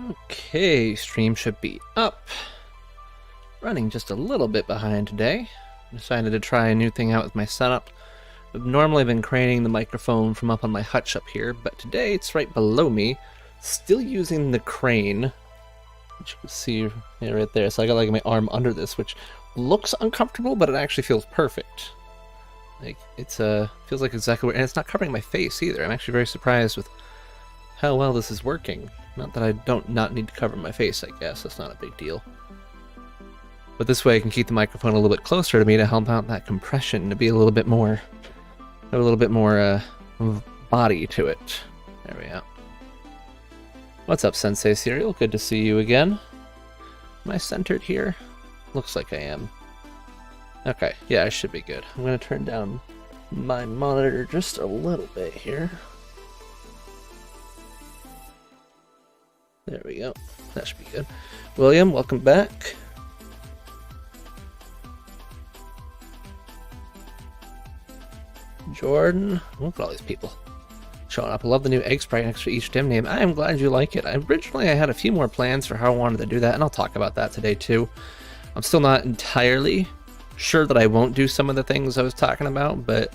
Okay, stream should be up. Running just a little bit behind today. Decided to try a new thing out with my setup. I've normally been craning the microphone from up on my hutch up here, but today it's right below me, still using the crane, which you can see right there. So I got like my arm under this, which looks uncomfortable, but it actually feels perfect. Like it's feels like exactly and it's not covering my face either. I'm actually very surprised with how well this is working. Not that I don't not need to cover my face, I guess. That's not a big deal. But this way I can keep the microphone a little bit closer to me to help out that compression, to be a little bit more body to it. There we go. What's up, Sensei Cereal? Good to see you again. Am I centered here? Looks like I am. Okay, yeah, I should be good. I'm going to turn down my monitor just a little bit here. There we go. That should be good. William, welcome back. Jordan, look at all these people showing up. I love the new egg sprite next to each dim name. I am glad you like it. Originally, I had a few more plans for how I wanted to do that, and I'll talk about that today too. I'm still not entirely sure that I won't do some of the things I was talking about, but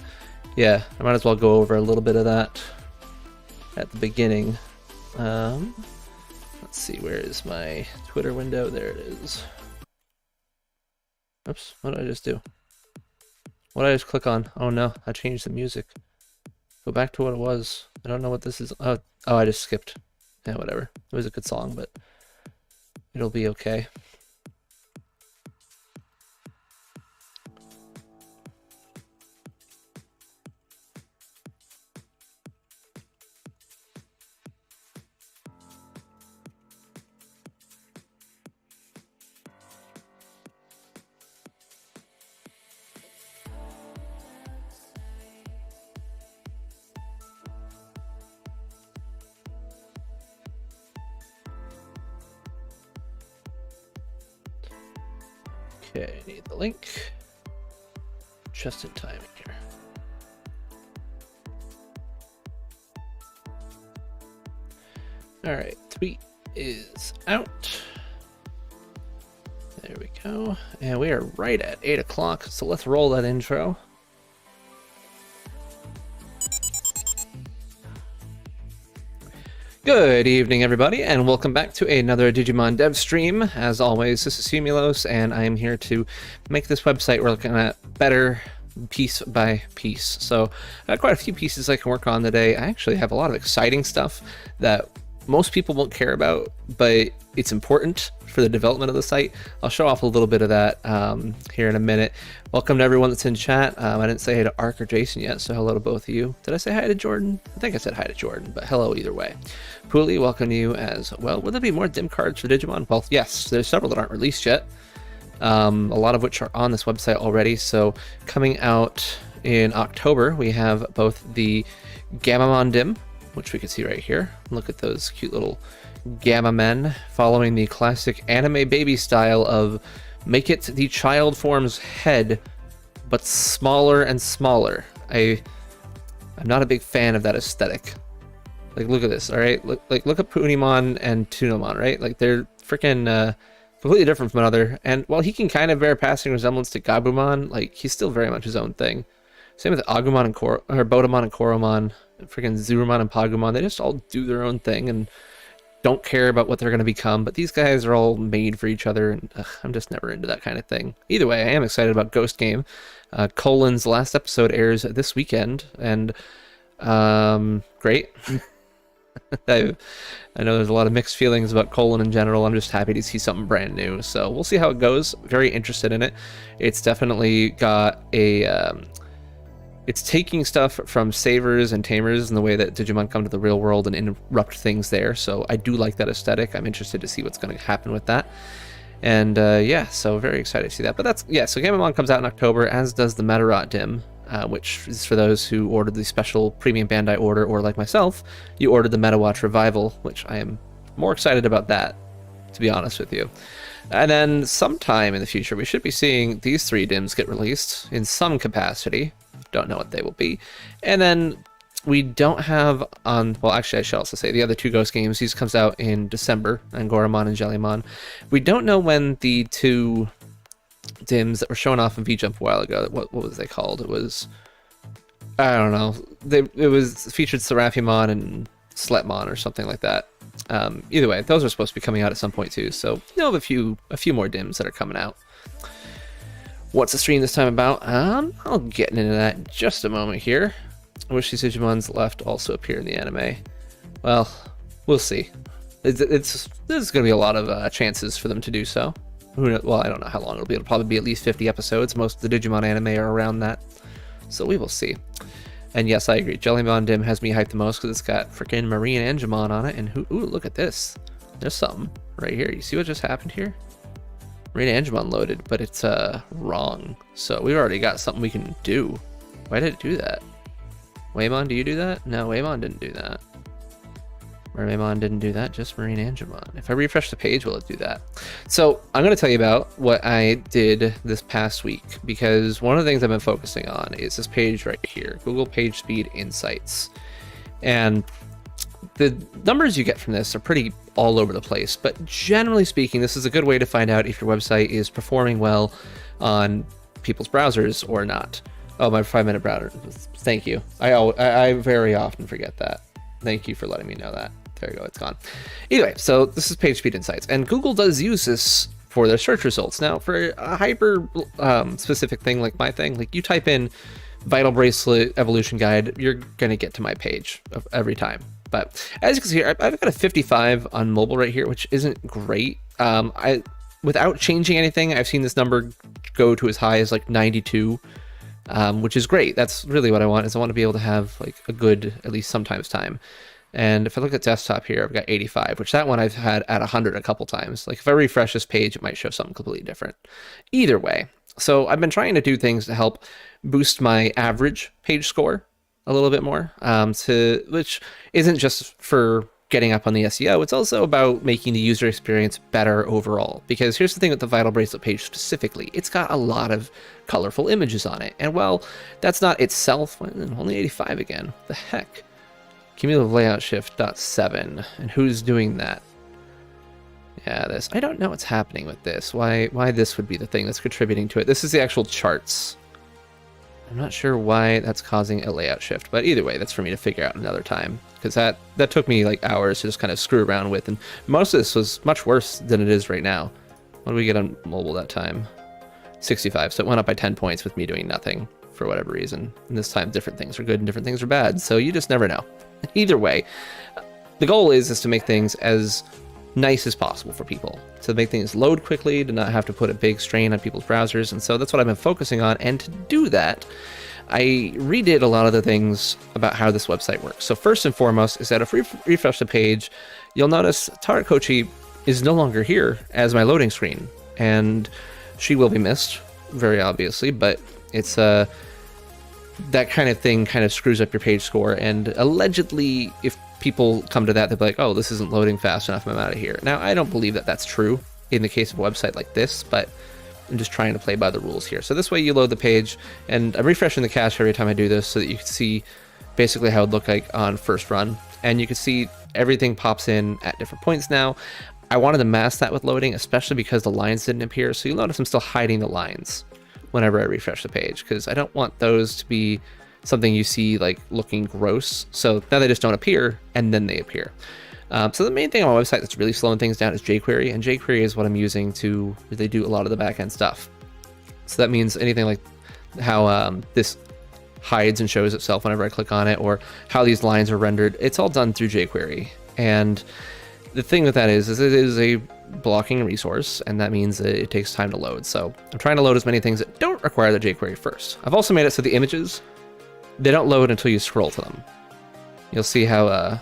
yeah, I might as well go over a little bit of that at the beginning. Let's see, where is my Twitter window? There it is. Oops, what did I just do? What did I just click on? Oh no, I changed the music. Go back to what it was. I don't know what this is. Oh, I just skipped. Yeah, whatever. It was a good song, but it'll be okay. Okay, I need the link. Just in time here. Alright, tweet is out. There we go. And we are right at 8 o'clock, so let's roll that intro. Good evening, everybody, and welcome back to another Digimon Dev stream. As always, this is Humulos, and I am here to make this website we're looking at better piece by piece. So I got quite a few pieces I can work on today. I actually have a lot of exciting stuff that most people won't care about, but it's important for the development of the site. I'll show off a little bit of that here in a minute. Welcome to everyone that's in chat. I didn't say hi to Ark or Jason yet, so hello to both of you. Did I say hi to Jordan? I think I said hi to Jordan, but hello either way. Pooley, welcome to you as well. Will there be more dim cards for Digimon? Well, yes, there's several that aren't released yet. A lot of which are on this website already. So coming out in October, we have both the Gammamon dim, which we can see right here. Look at those cute little Gamma Men, following the classic anime baby style of make it the child form's head, but smaller and smaller. I'm not a big fan of that aesthetic. Like, look at this, all right? Look at Punimon and Tunomon, right? Like, they're freaking completely different from another. And while he can kind of bear passing resemblance to Gabumon, like, he's still very much his own thing. Same with Agumon and Bodamon and Koromon, freaking Zurumon and Pagumon. They just all do their own thing and don't care about what they're going to become. But these guys are all made for each other, and I'm just never into that kind of thing. Either way, I am excited about Ghost Game. Colin's last episode airs this weekend, and great. I know there's a lot of mixed feelings about Colon in general. I'm just happy to see something brand new. So we'll see how it goes. Very interested in it. It's definitely got a... It's taking stuff from savers and tamers in the way that Digimon come to the real world and interrupt things there. So I do like that aesthetic. I'm interested to see what's going to happen with that. And yeah, so very excited to see that. But that's, yeah, so Gammamon comes out in October, as does the Metarot dim, which is for those who ordered the special premium Bandai order, or like myself, you ordered the Metawatch Revival, which I am more excited about that, to be honest with you. And then sometime in the future, we should be seeing these 3 dims get released in some capacity. Don't know what they will be. And then we don't have on, well, actually, I should also say the other two Ghost games. These comes out in December, Angoramon and Jellymon. We don't know when the two dims that were shown off in V-Jump a while ago. What was they called? It was, I don't know. It was featured Seraphimon and Sletmon or something like that. Either way, those are supposed to be coming out at some point too. So you know, a few more dims that are coming out. What's the stream this time about? I'll get into that in just a moment here. I wish these Digimons left also appear in the anime. Well, we'll see. There's going to be a lot of chances for them to do so. Well, I don't know how long it'll be. It'll probably be at least 50 episodes. Most of the Digimon anime are around that. So we will see. And yes, I agree. Jellymon Dim has me hyped the most because it's got freaking Marine Angemon on it. And ooh, look at this. There's something right here. You see what just happened here? Marine Angemon loaded, but it's wrong. So we've already got something we can do. Why did it do that? Waymon, do you do that? No, Waymon didn't do that. Mermaimon didn't do that, just Marine Angemon. If I refresh the page, will it do that? So I'm going to tell you about what I did this past week, because one of the things I've been focusing on is this page right here, Google Page Speed Insights. And the numbers you get from this are pretty all over the place, but generally speaking, this is a good way to find out if your website is performing well on people's browsers or not. Oh, my 5-minute browser. Thank you. I very often forget that. Thank you for letting me know that. There you go, it's gone. Anyway, so this is Page Speed Insights, and Google does use this for their search results. Now, for a hyper specific thing like my thing, like you type in Vital Bracelet Evolution Guide, you're gonna get to my page every time. But as you can see, I've got a 55 on mobile right here, which isn't great. Without changing anything, I've seen this number go to as high as like 92. Which is great. That's really what I want, is I want to be able to have like a good, at least sometimes, time. And if I look at desktop here, I've got 85, which that one I've had at 100 a couple times. Like if I refresh this page, it might show something completely different. Either way. So I've been trying to do things to help boost my average page score a little bit more, which isn't just for getting up on the SEO, it's also about making the user experience better overall. Because here's the thing with the Vital Bracelet page specifically, it's got a lot of colorful images on it. And well, that's not itself, only 85 again, what the heck? Cumulative layout shift .7, and who's doing that? Yeah, this, I don't know what's happening with this, why this would be the thing that's contributing to it. This is the actual charts. I'm not sure why that's causing a layout shift, but either way, that's for me to figure out another time, because that took me like hours to just kind of screw around with, and most of this was much worse than it is right now. What did we get on mobile that time? 65, so it went up by 10 points with me doing nothing for whatever reason. And this time different things are good and different things are bad, so you just never know. Either way, the goal is to make things as nice as possible for people, to make things load quickly, to not have to put a big strain on people's browsers. And so that's what I've been focusing on, and to do that I redid a lot of the things about how this website works. So first and foremost is that if we refresh the page, you'll notice Tarakochi is no longer here as my loading screen, and she will be missed, very obviously, but it's that kind of thing kind of screws up your page score, and allegedly if people come to that, they'll be like, oh, this isn't loading fast enough, I'm out of here. Now, I don't believe that that's true in the case of a website like this, but I'm just trying to play by the rules here. So this way you load the page, and I'm refreshing the cache every time I do this so that you can see basically how it would look like on first run. And you can see everything pops in at different points now. I wanted to mask that with loading, especially because the lines didn't appear. So you'll notice I'm still hiding the lines whenever I refresh the page, because I don't want those to be something you see like looking gross. So now they just don't appear, and then they appear. So the main thing on my website that's really slowing things down is jQuery, and jQuery is what I'm using to really do a lot of the back-end stuff. So that means anything like how this hides and shows itself whenever I click on it, or how these lines are rendered, it's all done through jQuery. And the thing with that is it is a blocking resource, and that means that it takes time to load. So I'm trying to load as many things that don't require the jQuery first. I've also made it so the images, they don't load until you scroll to them. You'll see how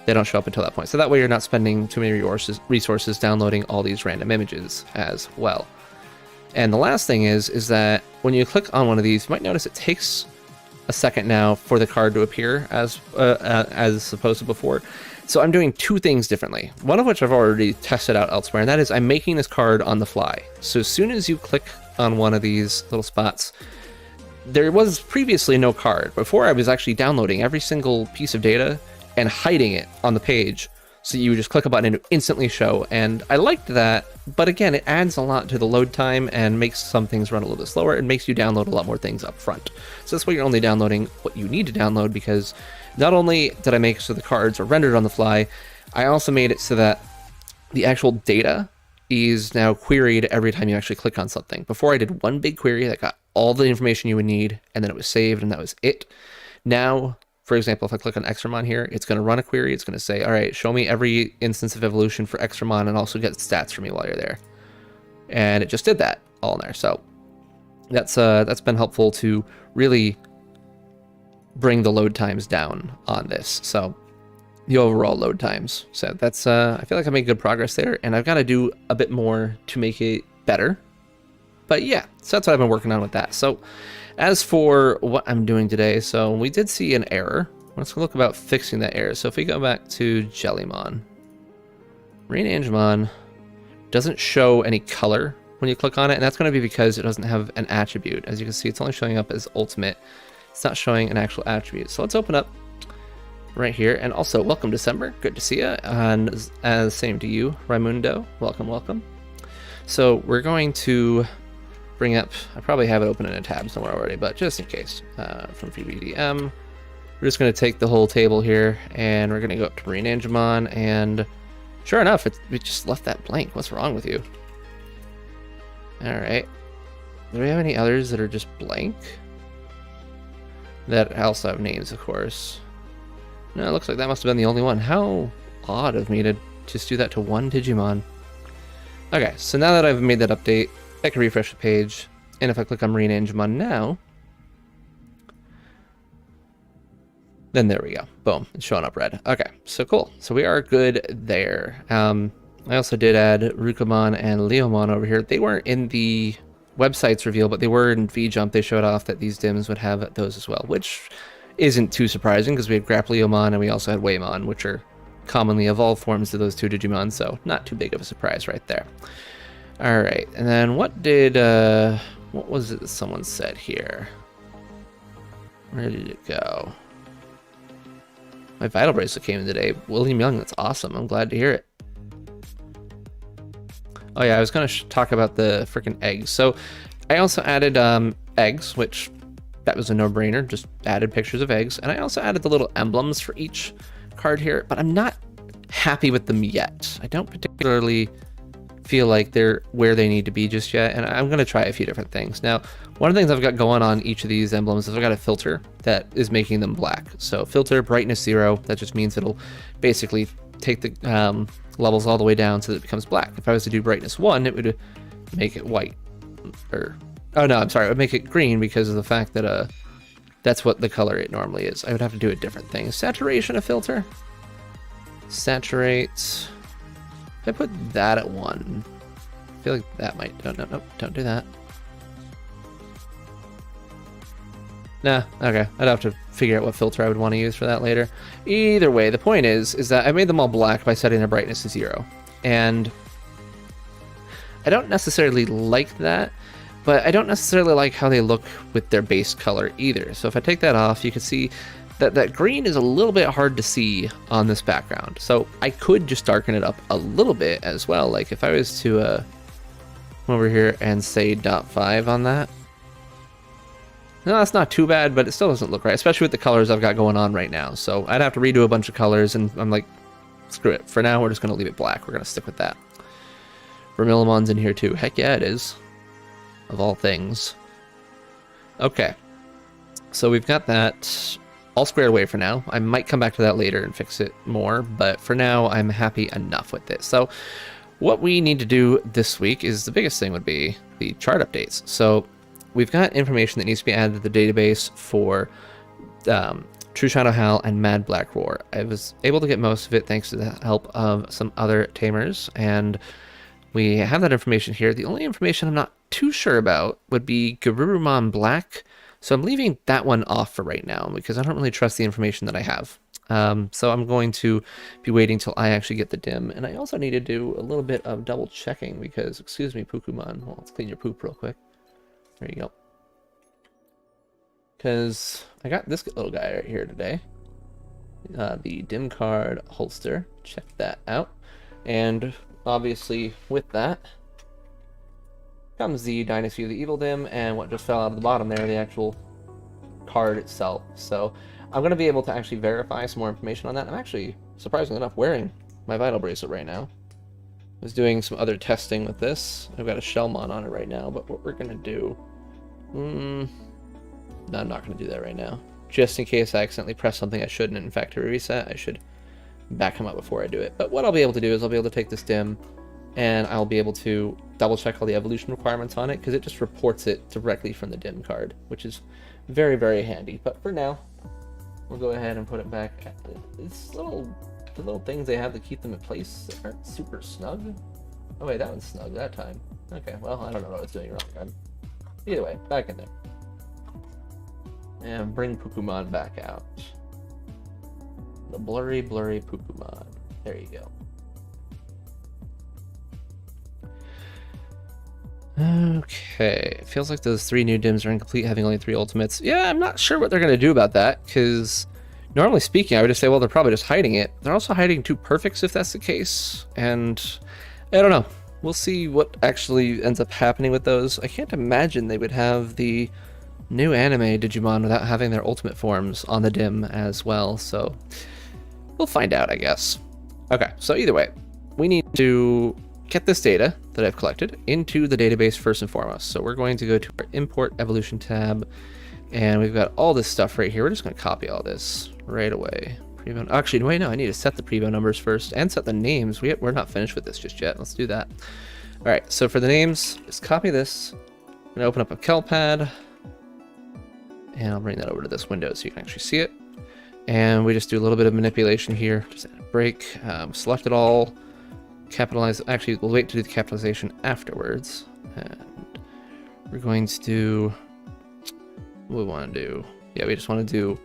they don't show up until that point. So that way you're not spending too many resources downloading all these random images as well. And the last thing is that when you click on one of these, you might notice it takes a second now for the card to appear as opposed to before. So I'm doing two things differently, one of which I've already tested out elsewhere, and that is I'm making this card on the fly. So as soon as you click on one of these little spots, there was previously no card. Before, I was actually downloading every single piece of data and hiding it on the page. So you would just click a button and it would instantly show. And I liked that, but again, it adds a lot to the load time and makes some things run a little bit slower. It makes you download a lot more things up front. So that's why you're only downloading what you need to download, because not only did I make so the cards are rendered on the fly, I also made it so that the actual data is now queried every time you actually click on something. Before, I did one big query that got all the information you would need, and then it was saved, and that was it. Now, for example, if I click on Extramon here, it's going to run a query. It's going to say, all right, show me every instance of evolution for Extramon and also get stats for me while you're there. And it just did that all in there. So that's been helpful to really bring the load times down on this. So the overall load times. So that's, I feel like I made good progress there, and I've got to do a bit more to make it better. But yeah, so that's what I've been working on with that. So as for what I'm doing today, so we did see an error. Let's look about fixing that error. So if we go back to Jellymon, Marine Angemon doesn't show any color when you click on it, and that's going to be because it doesn't have an attribute. As you can see, it's only showing up as ultimate. It's not showing an actual attribute. So let's open up right here. And also, welcome December. Good to see you. And as same to you, Raimundo. Welcome, welcome. So we're going to bring up, I probably have it open in a tab somewhere already, but just in case, from VBDM, we're just going to take the whole table here, and we're going to go up to Marine Angemon, and sure enough, we just left that blank. What's wrong with you? All right. Do we have any others that are just blank? That also have names, of course. No, it looks like that must have been the only one. How odd of me to just do that to one Digimon. Okay, so now that I've made that update, I can refresh the page, and if I click on Marine Angemon now, then there we go. Boom, it's showing up red. Okay, so cool. So we are good there. I also did add Rukamon and Leomon over here. They weren't in the website's reveal, but they were in VJump. They showed off that these dims would have those as well, which isn't too surprising because we had Grappleomon and we also had Waymon, which are commonly evolved forms of those two Digimon, so not too big of a surprise right there. All right, and then what was it that someone said here? Where did it go? My Vital Bracelet came in today. William Young, that's awesome. I'm glad to hear it. Oh yeah, I was gonna talk about the freaking eggs. So I also added eggs, which that was a no-brainer. Just added pictures of eggs, and I also added the little emblems for each card here, but I'm not happy with them yet. I don't particularly feel like they're where they need to be just yet, and I'm going to try a few different things. Now, one of the things I've got going on each of these emblems is I've got a filter that is making them black. So filter brightness 0, that just means it'll basically take the levels all the way down so that it becomes black. If I was to do brightness 1, it would make it white. Or, oh no, I'm sorry, it would make it green because of the fact that that's what the color it normally is. I would have to do a different thing. Is saturation a filter? Saturate. If I put that at 1, I feel like that might, no, don't do that. Nah, okay, I'd have to figure out what filter I would want to use for that later. Either way, the point is that I made them all black by setting their brightness to 0. And I don't necessarily like that, but I don't necessarily like how they look with their base color either. So if I take that off, you can see that green is a little bit hard to see on this background. So I could just darken it up a little bit as well. Like if I was to come over here and say 0.5 on that. No, that's not too bad, but it still doesn't look right, especially with the colors I've got going on right now. So I'd have to redo a bunch of colors, and I'm like, screw it. For now, we're just going to leave it black. We're going to stick with that. Vermilimon's in here too. Heck yeah, it is. Of all things. Okay. So we've got that all squared away for now. I might come back to that later and fix it more, but for now I'm happy enough with it. So what we need to do this week is the biggest thing would be the chart updates. So we've got information that needs to be added to the database for True Shadow Howl and Mad Black Roar. I was able to get most of it thanks to the help of some other tamers, and we have that information here. The only information I'm not too sure about would be Garurumon Black. So I'm leaving that one off for right now because I don't really trust the information that I have. So I'm going to be waiting till I actually get the dim. And I also need to do a little bit of double checking because, excuse me, Pukumon. Well, let's clean your poop real quick. There you go. because I got this little guy right here today. The dim card holster. Check that out. And obviously with that comes the Dynasty of the Evil Dim, and what just fell out of the bottom there, the actual card itself. So I'm going to be able to actually verify some more information on that. I'm actually, surprisingly enough, wearing my Vital Bracelet right now. I was doing some other testing with this. I've got a Shellmon on it right now, but what we're going to do... no, I'm not going to do that right now. Just in case I accidentally press something I shouldn't. In fact, to reset, I should back him up before I do it. But what I'll be able to do is I'll be able to take this dim, and I'll be able to double check all the evolution requirements on it, because it just reports it directly from the dim card, which is very, very handy. But for now, we'll go ahead and put it back. It's the little things they have to keep them in place aren't super snug. Oh wait, that one's snug that time. Okay, well, I don't know what I was doing wrong. Either way, back in there. And bring Pukumon back out. The blurry, blurry Pukumon. There you go. Okay, it feels like those 3 new dims are incomplete, having only 3 ultimates. Yeah, I'm not sure what they're going to do about that, because normally speaking, I would just say, well, they're probably just hiding it. They're also hiding 2 perfects if that's the case, and I don't know. We'll see what actually ends up happening with those. I can't imagine they would have the new anime Digimon without having their ultimate forms on the dim as well, so we'll find out, I guess. Okay, so either way, we need to get this data that I've collected into the database first and foremost. So we're going to go to our Import Evolution tab, and we've got all this stuff right here. We're just going to copy all this right away. Preview. Actually, wait, no, I need to set the preview numbers first and set the names. We're not finished with this just yet. Let's do that. All right, so for the names, just copy this. I'm going to open up a CalPad, and I'll bring that over to this window so you can actually see it. And we just do a little bit of manipulation here. Just add a break, select it all, capitalize. Actually, we'll wait to do the capitalization afterwards. And we're going to do what we want to do. Yeah, we just want to do.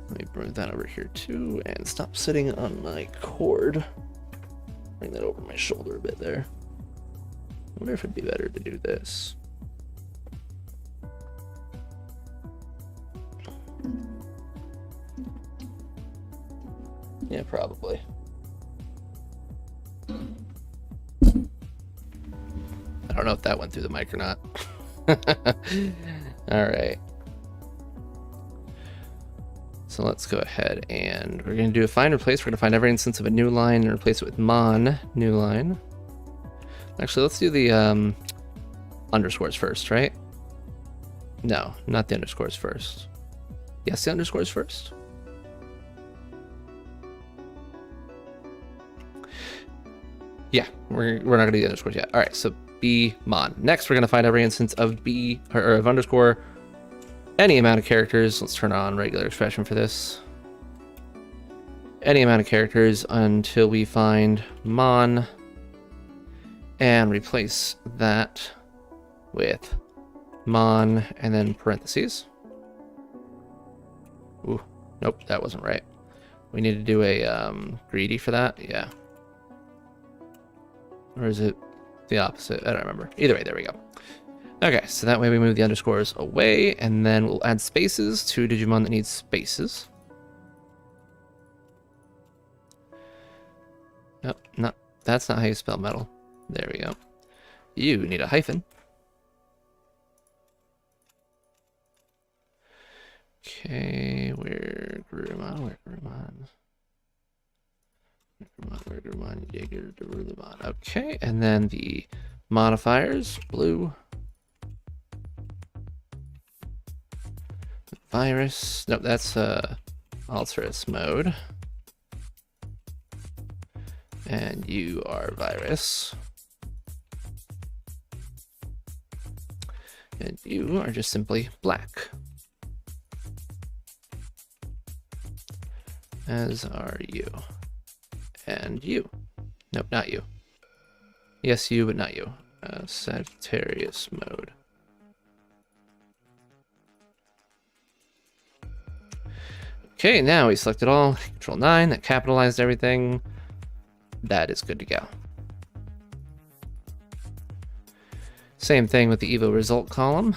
Let me bring that over here too, and stop sitting on my cord. Bring that over my shoulder a bit there. I wonder if it'd be better to do this. Yeah, probably. I don't know if that went through the mic or not. All right. So let's go ahead and we're going to do a find replace. We're going to find every instance of a new line and replace it with mon new line. Actually, let's do the underscores first, right? No, not the underscores first. Yes, the underscores first. Yeah, we're not going to do the underscores yet. All right, so B mon. Next, we're going to find every instance of B or of underscore any amount of characters. Let's turn on regular expression for this. Any amount of characters until we find mon and replace that with mon and then parentheses. Ooh, nope, that wasn't right. We need to do a greedy for that. Yeah. Or is it the opposite? I don't remember. Either way, there we go. Okay, so that way we move the underscores away, and then we'll add spaces to Digimon that needs spaces. Nope, that's not how you spell metal. There we go. You need a hyphen. Okay, where Gurumon? Okay, and then the modifiers, blue. Virus, nope, that's Alterous mode. And you are virus. And you are just simply black. As are you. And you. Nope, not you. Yes, you, but not you. Sagittarius mode. Okay, now we selected all. Control 9, that capitalized everything. That is good to go. Same thing with the Evo result column.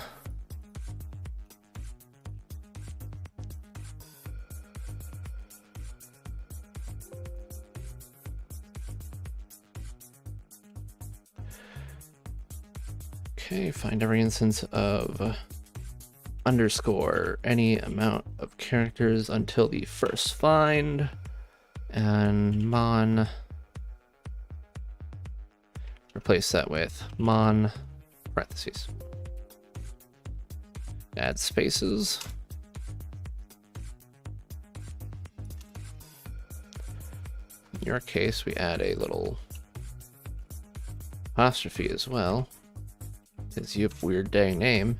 Okay, find every instance of underscore any amount of characters until the first find, and mon, replace that with mon parentheses. Add spaces. In your case, we add a little apostrophe as well, because you have a weird dang name.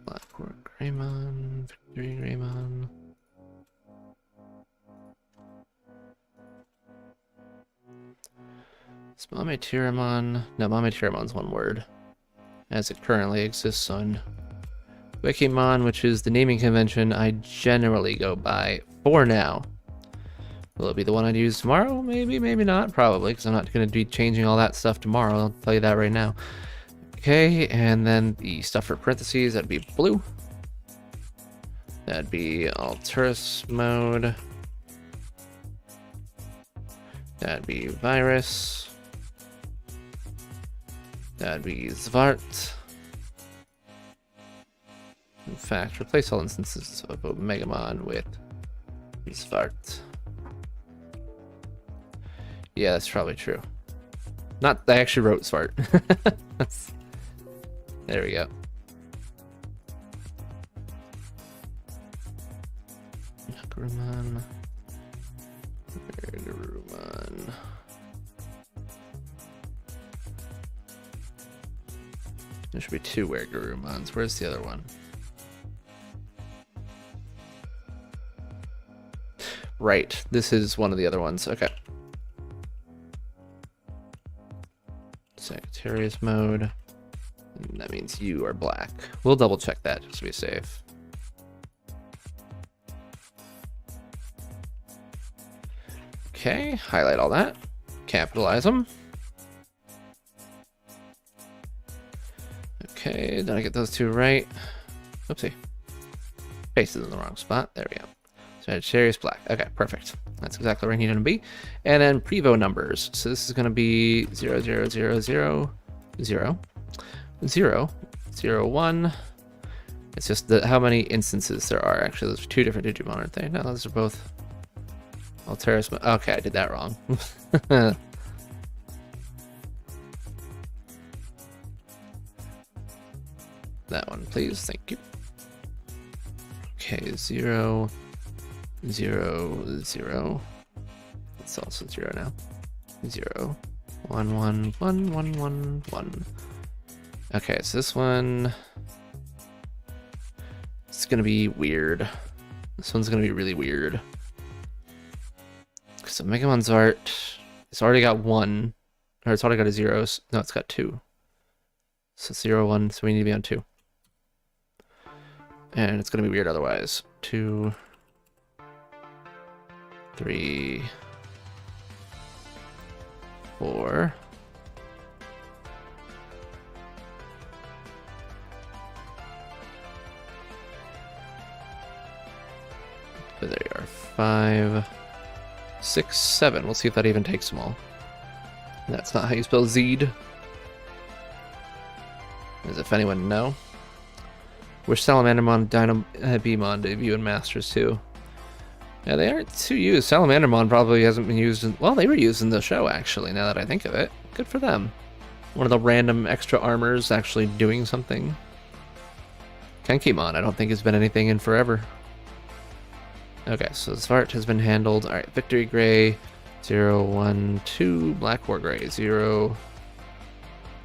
Blackboard Greymon, Victory Greymon. Is Mame Tyramon? No, Mame Tyramon's one word, as it currently exists on Wikimon, which is the naming convention I generally go by for now. Will it be the one I'd use tomorrow? Maybe, maybe not. Probably, because I'm not going to be changing all that stuff tomorrow. I'll tell you that right now. Okay, and then the stuff for parentheses, that'd be blue. That'd be Alteris mode. That'd be virus. That'd be Zwart. In fact, replace all instances of Omegamon with Zwart. Yeah, that's probably true. Not, I actually wrote Zwart. There we go. Garurumon. Garurumon. There should be two Garurumons. Where's the other one? Right, this is one of the other ones. Okay. Sagittarius mode. And that means you are black. We'll double check that just to be safe. Okay, highlight all that. Capitalize them. Okay, did I get those two right? Oopsie. Pasted in the wrong spot. There we go. Sagittarius black. Okay, perfect. That's exactly where I need them to be. And then Prevo numbers. So this is going to be 0, 0, 0, 0, 0, 0, 0, 1. It's just how many instances there are. Actually, those are two different Digimon, aren't they? No, those are both Alteris. Okay, I did that wrong. That one, please. Thank you. Okay, 0, 0, 0. It's also 0 now. 0, 1, 1, 1, 1, 1, 1. Okay, so this one, it's gonna be weird. This one's gonna be really weird. So Megamon's art, it's already got 1, or it's already got a 0. No, it's got 2. So 0, 1, so we need to be on 2. And it's gonna be weird otherwise. 2, 3, 4. There you are. 5, 6, 7. We'll see if that even takes them all. That's not how you spell Zed. As if anyone know. Wish Salamandermon, Dynamon debut in Masters too. Yeah, they aren't too used. Salamandermon probably hasn't been used in... Well, they were used in the show, actually, now that I think of it. Good for them. One of the random extra armors actually doing something. Kenkimon, I don't think has been anything in forever. Okay, so Svart has been handled. Alright, Victory Gray, 0, 1, 2. Black War Gray, 0,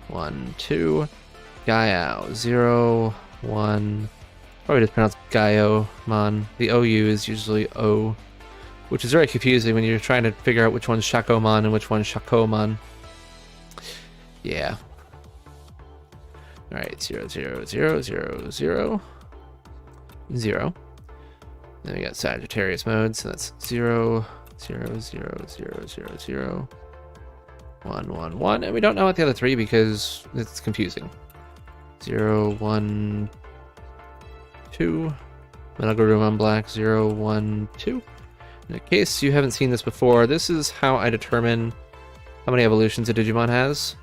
1, 2. Gaiao, 0, 1. Probably just pronounced Gaiomon. The OU is usually O, which is very confusing when you're trying to figure out which one's Shakomon and which one's Shakomon. Yeah. Alright, 0, 0, 0, 0, 0, 0. Then we got Sagittarius mode, so that's 0, 0, 0, 0, 0, 0, 1, 1, 1. And we don't know what the other 3 because it's confusing. 0, 1, 2, Metal Garurumon Black 012. In case you haven't seen this before, this is how I determine how many evolutions a Digimon has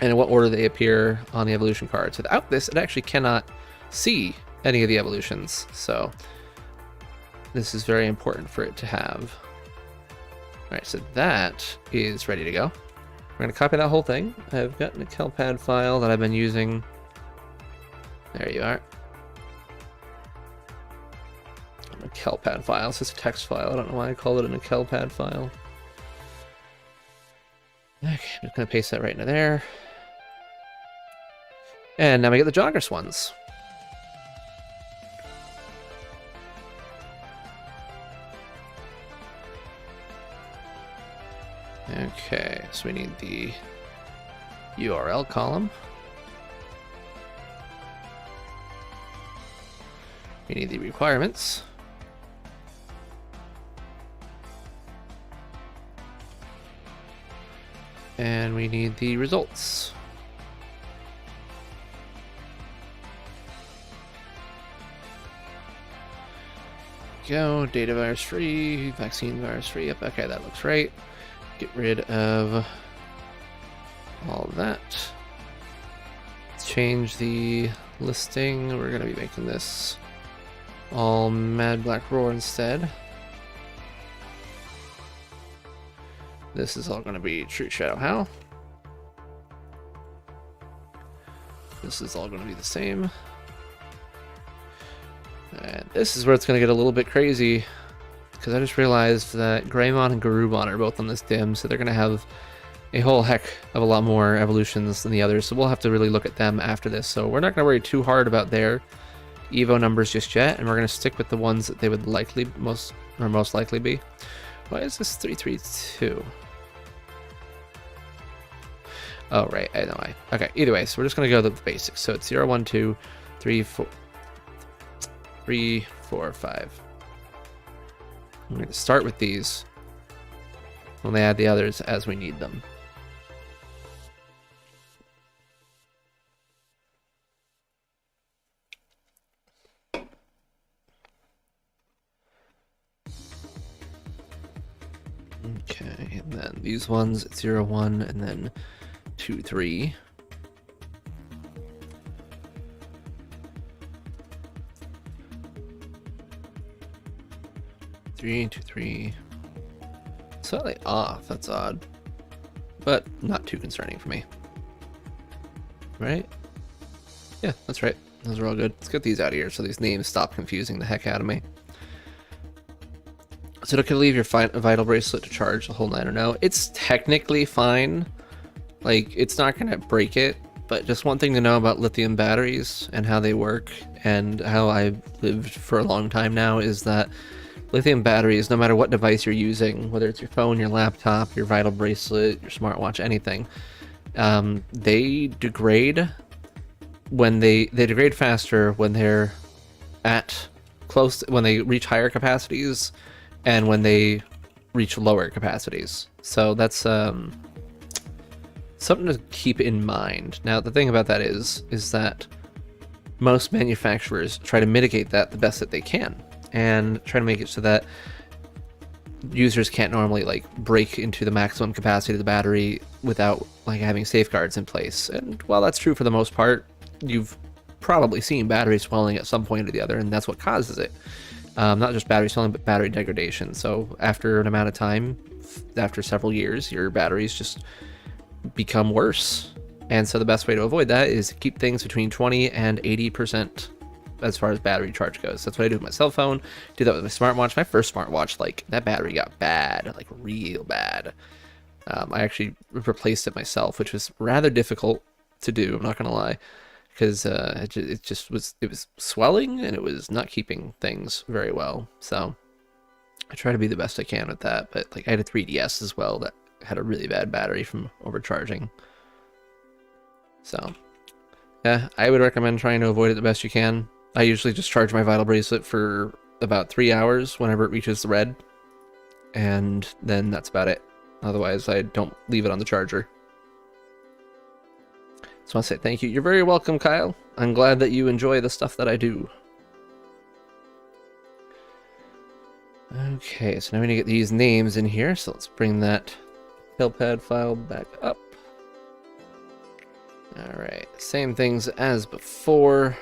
and in what order they appear on the evolution card. So without this, it actually cannot see any of the evolutions. So this is very important for it to have. All right, so that is ready to go. We're going to copy that whole thing. I've got a CalPad file that I've been using. There you are. A CalPad file. It's just a text file. I don't know why I called it a CalPad file. Okay, I'm just going to paste that right into there. And now we get the Jogress ones. Okay, so we need the URL column. We need the requirements. And we need the results. Go, data virus free, vaccine virus free. Yep, okay, that looks right. Get rid of all of that. Let's change the listing. We're going to be making this all Mad Black Roar instead. This is all going to be True Shadow How. This is all going to be the same. And this is where it's going to get a little bit crazy, because I just realized that Greymon and Garurumon are both on this dim, so they're going to have a whole heck of a lot more evolutions than the others, so we'll have to really look at them after this. So we're not going to worry too hard about their Evo numbers just yet, and we're going to stick with the ones that they would likely most likely be. Why is this 332? Oh, right, I know why. Okay, either way, so we're just going to go to the basics. So it's 0, 1, 2, 3, 4, 3, 4, 5. I'm going to start with these when they add the others as we need them. Okay, and then these ones, 0, 1, and then 2, 3. Three, 2, 3. Slightly off, that's odd. But not too concerning for me. Right? Yeah, that's right. Those are all good. Let's get these out of here so these names stop confusing the heck out of me. So it can leave your vital bracelet to charge the whole night or no. It's technically fine. Like, it's not going to break it. But just one thing to know about lithium batteries and how they work and how I've lived for a long time now is that lithium batteries, no matter what device you're using, whether it's your phone, your laptop, your vital bracelet, your smartwatch, anything, they degrade when they degrade faster when they're at close, when they reach higher capacities and when they reach lower capacities. So that's something to keep in mind. Now, the thing about that is that most manufacturers try to mitigate that the best that they can, and try to make it so that users can't normally like break into the maximum capacity of the battery without like having safeguards in place. And while that's true for the most part, you've probably seen battery swelling at some point or the other, and that's what causes it. Not just battery swelling, but battery degradation. So after an amount of time, after several years, your batteries just become worse. And so the best way to avoid that is to keep things between 20 and 80% as far as battery charge goes. That's what I do with my cell phone. Do that with my smartwatch. My first smartwatch, like, that battery got bad, like real bad. I actually replaced it myself, which was rather difficult to do, I'm not gonna lie, because it was swelling and it was not keeping things very well. So I try to be the best I can with that. But like, I had a 3DS as well that had a really bad battery from overcharging. So yeah, I would recommend trying to avoid it the best you can. I usually just charge my vital bracelet for about 3 hours whenever it reaches the red, and then that's about it. Otherwise, I don't leave it on the charger. So I want to say thank you. You're very welcome, Kyle. I'm glad that you enjoy the stuff that I do. Okay, so now we need to get these names in here, so let's bring that helpad file back up. Alright, same things as before.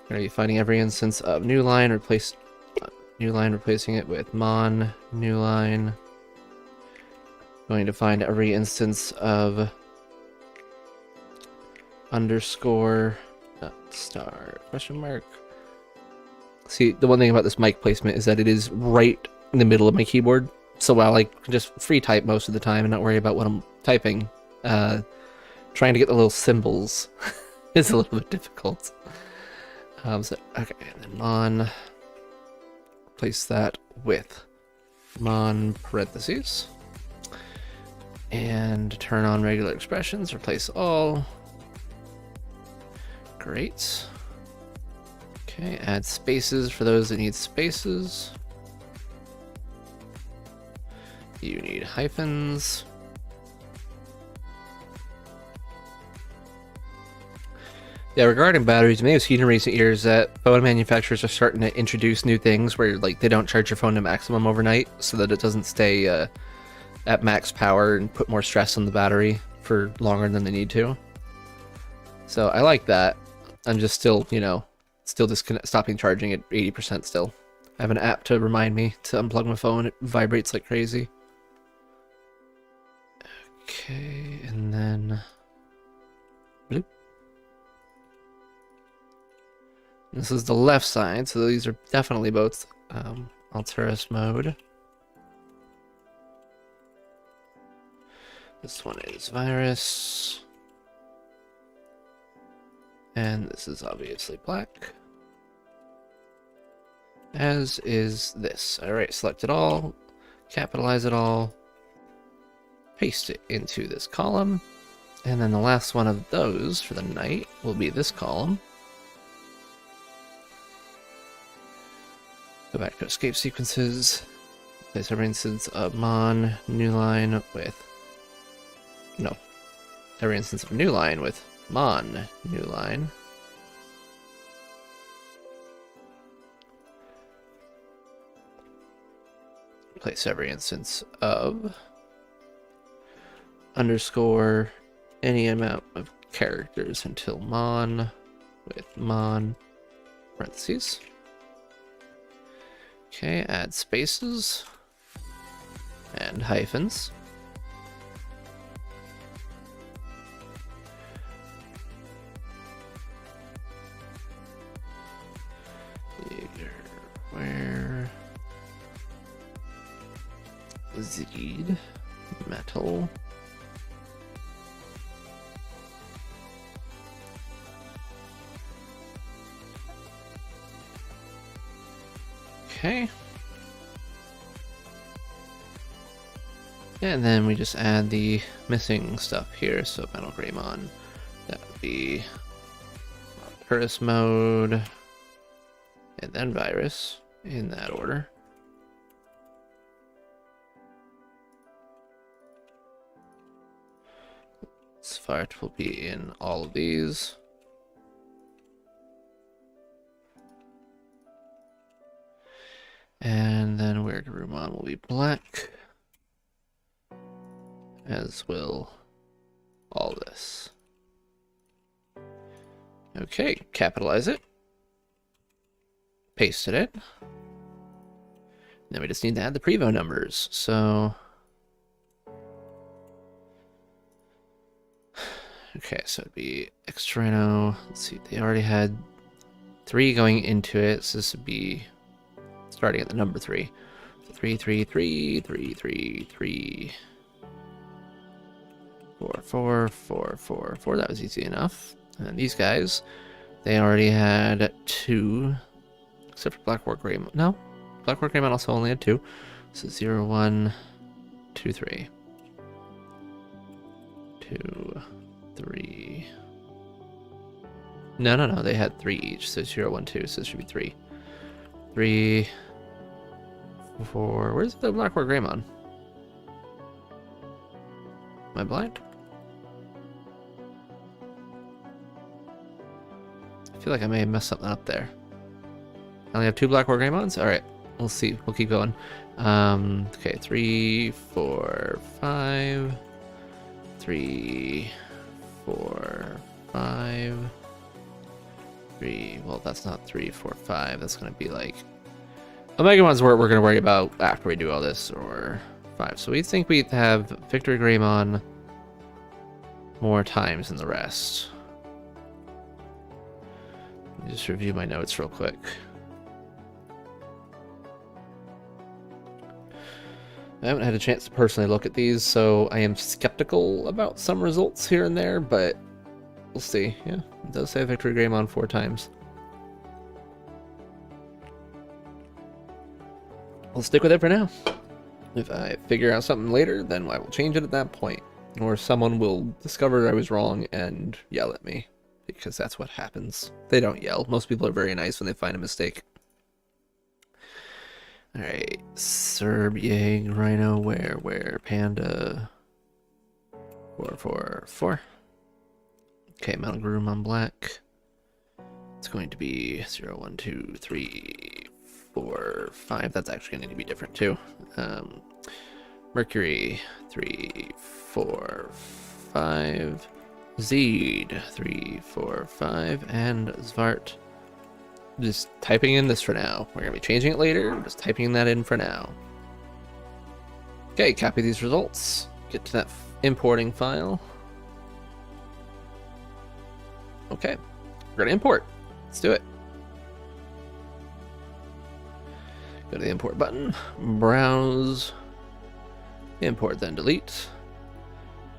We're going to be finding every instance of new line, replacing it with mon, new line. Going to find every instance of underscore, star, question mark. See, the one thing about this mic placement is that it is right in the middle of my keyboard. So while I can just free type most of the time and not worry about what I'm typing, trying to get the little symbols is a little bit difficult. Okay, and then mon, replace that with mon parentheses. And turn on regular expressions, replace all. Great. Okay, add spaces for those that need spaces. You need hyphens. Yeah, regarding batteries, maybe I've seen in recent years that phone manufacturers are starting to introduce new things where like they don't charge your phone to maximum overnight so that it doesn't stay at max power and put more stress on the battery for longer than they need to. So I like that. I'm just still, still stopping charging at 80% still. I have an app to remind me to unplug my phone. It vibrates like crazy. Okay, and then bloop. This is the left side, so these are definitely both Alteris mode. This one is virus. And this is obviously black. As is this. Alright, select it all, capitalize it all, paste it into this column, and then the last one of those for the night will be this column. Go back to escape sequences, place every instance of mon, new line with, no, every instance of new line with mon, new line. Place every instance of underscore any amount of characters until mon with mon parentheses. Okay, add spaces and hyphens. Where Zed metal. Okay. And then we just add the missing stuff here. So Metal Greymon, that would be Purus mode, and then virus in that order. Fart will be in all of these. And then Weird Rumon will be black, as will all this. Okay, capitalize it. Pasted it. Then we just need to add the prevo numbers. So, okay, so it'd be extraino. Let's see, they already had 3 going into it, so this would be starting at the number 3. So 3, 3, 3, 3, 3, 3, 4, 4, 4, 4, 4. That was easy enough. And then these guys, they already had 2, except for Black War Greymon. No, Black War Greymon also only had 2. So 0, 1, 2, 3. 2, 3. No, they had 3 each. So 0, 1, 2. So it should be 3. 3, 4. Where's the Black War Greymon? Am I blind? I feel like I may have messed something up there. I only have 2 Black War Greymons? Alright. we'll see. We'll keep going. Okay, 3, 4, 5. 3, 4, 5. 3. Well, that's not 3, 4, 5. That's gonna be like Omegamon's what we're gonna worry about after we do all this, or 5. So we think we have Victory Greymon more times than the rest. Let me just review my notes real quick. I haven't had a chance to personally look at these, so I am skeptical about some results here and there, but we'll see. Yeah, it does say Victory Greymon 4 times. We'll stick with it for now. If I figure out something later, then I will change it at that point. Or someone will discover I was wrong and yell at me, because that's what happens. They don't yell. Most people are very nice when they find a mistake. Alright, Serb, Yeg, Rhino, where, Panda, 4, 4, 4. Okay, Metal Groom Black. It's going to be 0, 1, 2, 3, 4, 5. That's actually going to be different too. Mercury, 3, 4, 5. Zeed, 3, 4, 5. And Zvart. Just typing in this for now. We're going to be changing it later. Just typing that in for now. Okay, copy these results. Get to that importing file. Okay, we're going to import. Let's do it. Go to the import button. Browse. Import, then delete.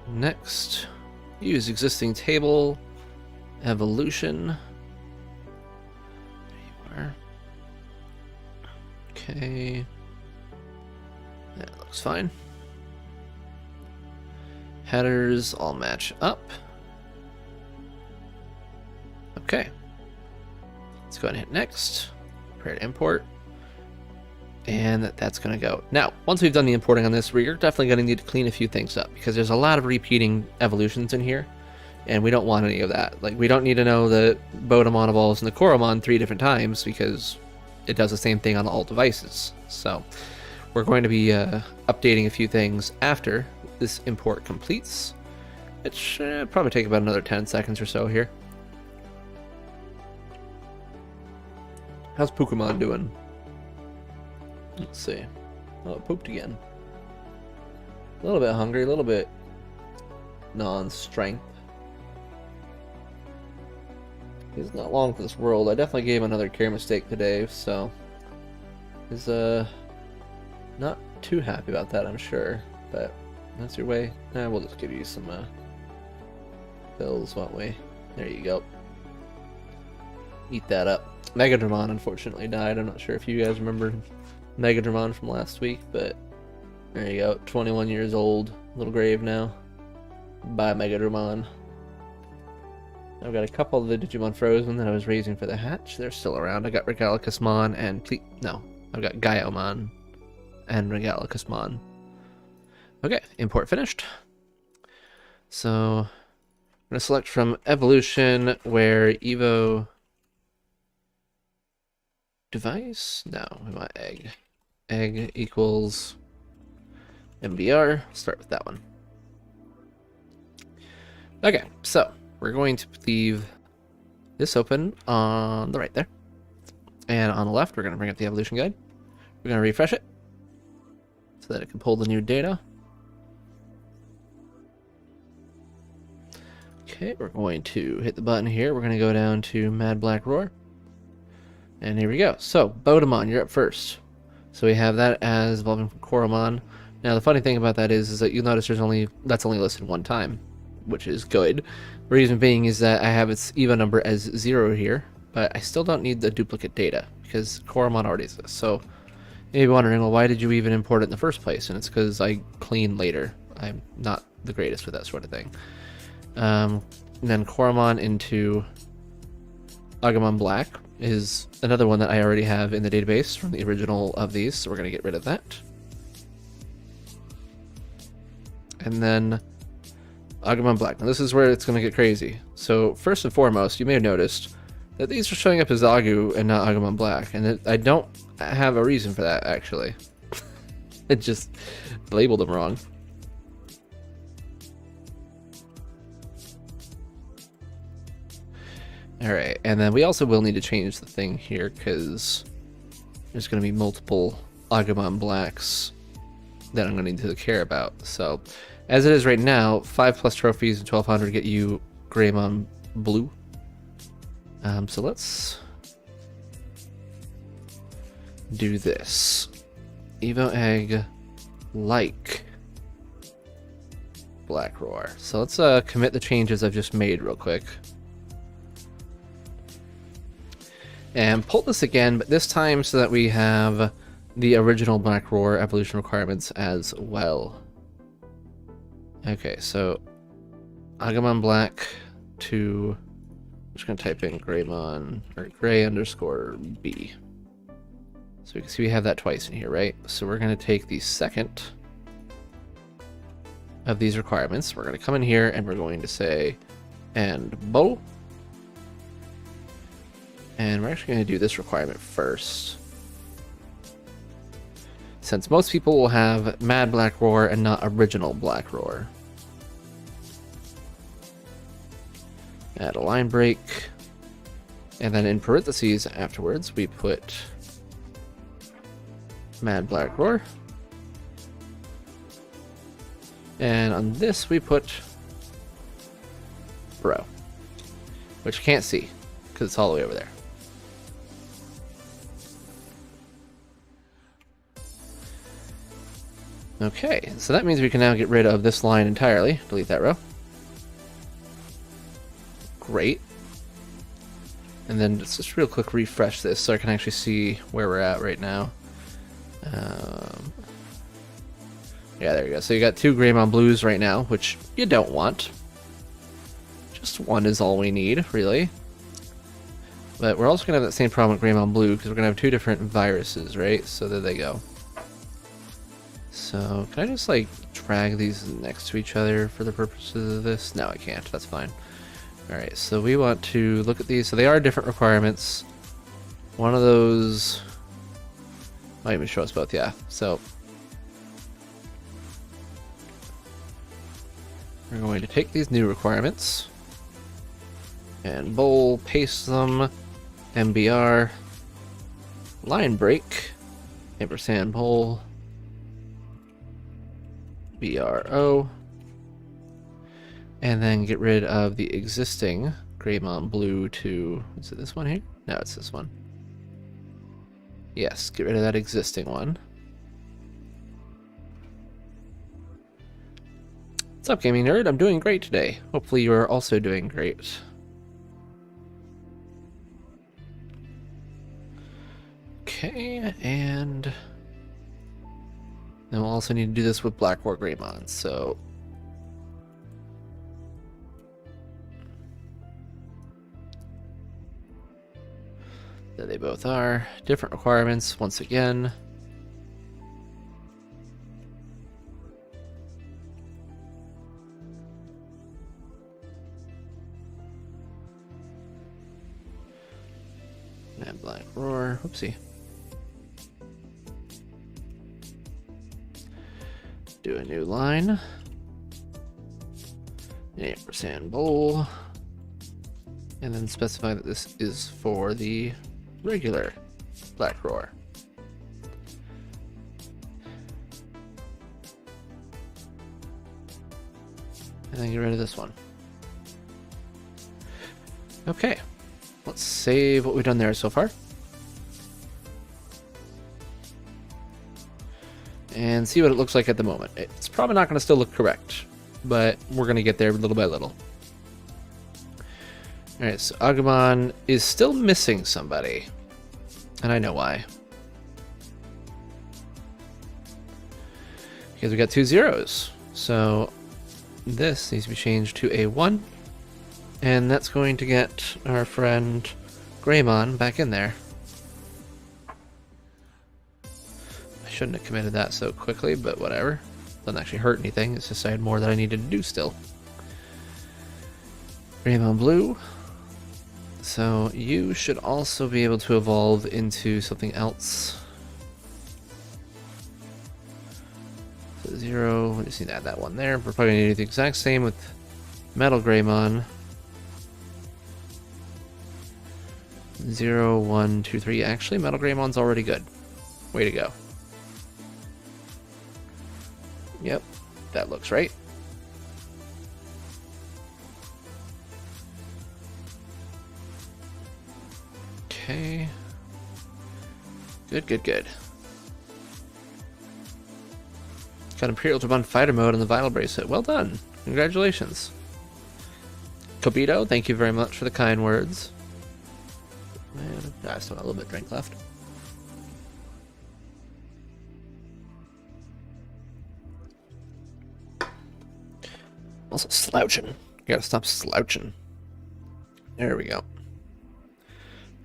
Next. Use existing table. Evolution. Okay, that looks fine. Headers all match up. Okay, let's go ahead and hit next. Prepare to import, and that's going to go. Now, once we've done the importing on this, we're definitely going to need to clean a few things up because there's a lot of repeating evolutions in here, and we don't want any of that. Like, we don't need to know that Bodemon evolves into Koromon 3 different times because it does the same thing on all devices. So we're going to be updating a few things after this import completes. It should probably take about another 10 seconds or so here. How's Pokemon doing? Let's see. Oh, it pooped again. A little bit hungry, a little bit non-strength. He's not long for this world. I definitely gave him another care mistake today, so he's not too happy about that, I'm sure. But that's your way. We'll just give you some pills, won't we? There you go. Eat that up. Megadramon unfortunately died. I'm not sure if you guys remember Megadramon from last week, but there you go. 21 years old. Little grave now. Bye, Megadramon. I've got a couple of the Digimon Frozen that I was raising for the hatch. They're still around. I got Regalicusmon and I've got Gaiomon and Regalicusmon. Okay, import finished. So I'm gonna select from evolution where Evo device. No, we want egg. Egg equals MBR. Start with that one. Okay, so we're going to leave this open on the right there. And on the left, we're going to bring up the evolution guide. We're going to refresh it so that it can pull the new data. Okay, we're going to hit the button here. We're going to go down to Mad Black Roar. And here we go. So, Bodemon, you're up first. So we have that as evolving from Koromon. Now, the funny thing about that is that you'll notice that's only listed one time, which is good. The reason being is that I have its EVA number as 0 here, but I still don't need the duplicate data because Koromon already exists. So you may be wondering, well, why did you even import it in the first place? And it's because I clean later. I'm not the greatest with that sort of thing. And then Koromon into Agumon Black is another one that I already have in the database from the original of these, so we're going to get rid of that. And then Agumon Black. Now this is where it's going to get crazy. So first and foremost, you may have noticed that these are showing up as Agu and not Agumon Black, and I don't have a reason for that, actually. It just labeled them wrong. Alright, and then we also will need to change the thing here, because there's going to be multiple Agumon Blacks that I'm going to need to care about. So, as it is right now, 5+ trophies and 1200 get you Greymon Blue. So let's do this. Evo Egg, like Black Roar. So let's commit the changes I've just made real quick. And pull this again, but this time so that we have the original Black Roar evolution requirements as well. Okay, so Agumon Black to, I'm just going to type in Greymon, or Gray_B. So we can see we have that twice in here, right? So we're going to take the second of these requirements. We're going to come in here and we're going to say, and bow. And we're actually going to do this requirement first. Since most people will have Mad Black Roar and not original Black Roar. Add a line break. And then in parentheses afterwards, we put Mad Black Roar. And on this, we put Bro. Which you can't see, because it's all the way over there. Okay, so that means we can now get rid of this line entirely. Delete that row. Great. And then let's just real quick refresh this so I can actually see where we're at right now. Yeah, there you go. So you got 2 Greymon Blues right now, which you don't want. Just one is all we need, really. But we're also going to have that same problem with Greymon Blue, because we're going to have 2 different viruses, right? So there they go. So, can I just, like, drag these next to each other for the purposes of this? No, I can't. That's fine. Alright, so we want to look at these. So they are different requirements. One of those might even show us both, yeah. So, we're going to take these new requirements and bowl, paste them, MBR, line break, ampersand bowl, BRO, and then get rid of the existing Greymon Blue to, is it this one here? No, it's this one. Yes, get rid of that existing one. What's up, gaming nerd? I'm doing great today. Hopefully you are also doing great. Okay, and then we'll also need to do this with Black Roar Greymon, so there they both are. Different requirements once again. And Black Roar, whoopsie. Do a new line. Ampersand bowl. And then specify that this is for the regular Black Roar. And then get rid of this one. Okay. Let's save what we've done there so far. And see what it looks like at the moment. It's probably not going to still look correct, but we're going to get there little by little. Alright, so Agumon is still missing somebody. And I know why. Because we got 2 zeros. So this needs to be changed to a 1. And that's going to get our friend Greymon back in there. I shouldn't have committed that so quickly, but whatever. Doesn't actually hurt anything, it's just I had more that I needed to do still. Greymon Blue. So you should also be able to evolve into something else. So 0, we just need to add that one there. We're probably going to do the exact same with Metal Greymon. 0, 1, 2, 3. Actually, Metal Greymon's already good. Way to go. Yep, that looks right. Okay. Good, good, good. Got Imperial Digimon Fighter mode on the Vital Bracelet. Well done. Congratulations. Kobito, thank you very much for the kind words. Man, I still got a little bit of drink left. Also slouching. You gotta stop slouching. There we go.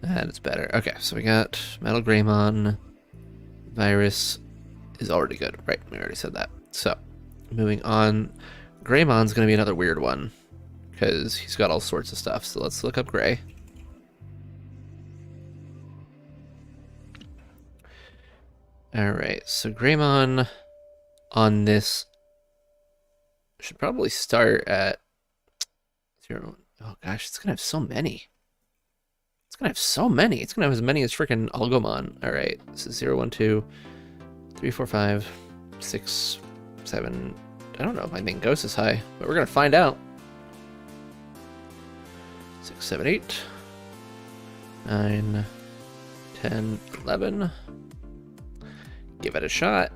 That is better. Okay, so we got Metal Greymon. Virus is already good. Right, we already said that. So, moving on. Greymon's gonna be another weird one, because he's got all sorts of stuff. So let's look up Grey. Alright, so Greymon on this should probably start at 0. Oh gosh, it's gonna have so many. It's gonna have so many. It's gonna have as many as freaking Algomon. Alright, this is 0, 1, 2, 3, 4, 5, 6, 7. I don't know if my main ghost is high, but we're gonna find out. 6, 7, 8, 9, 10, 11. Give it a shot.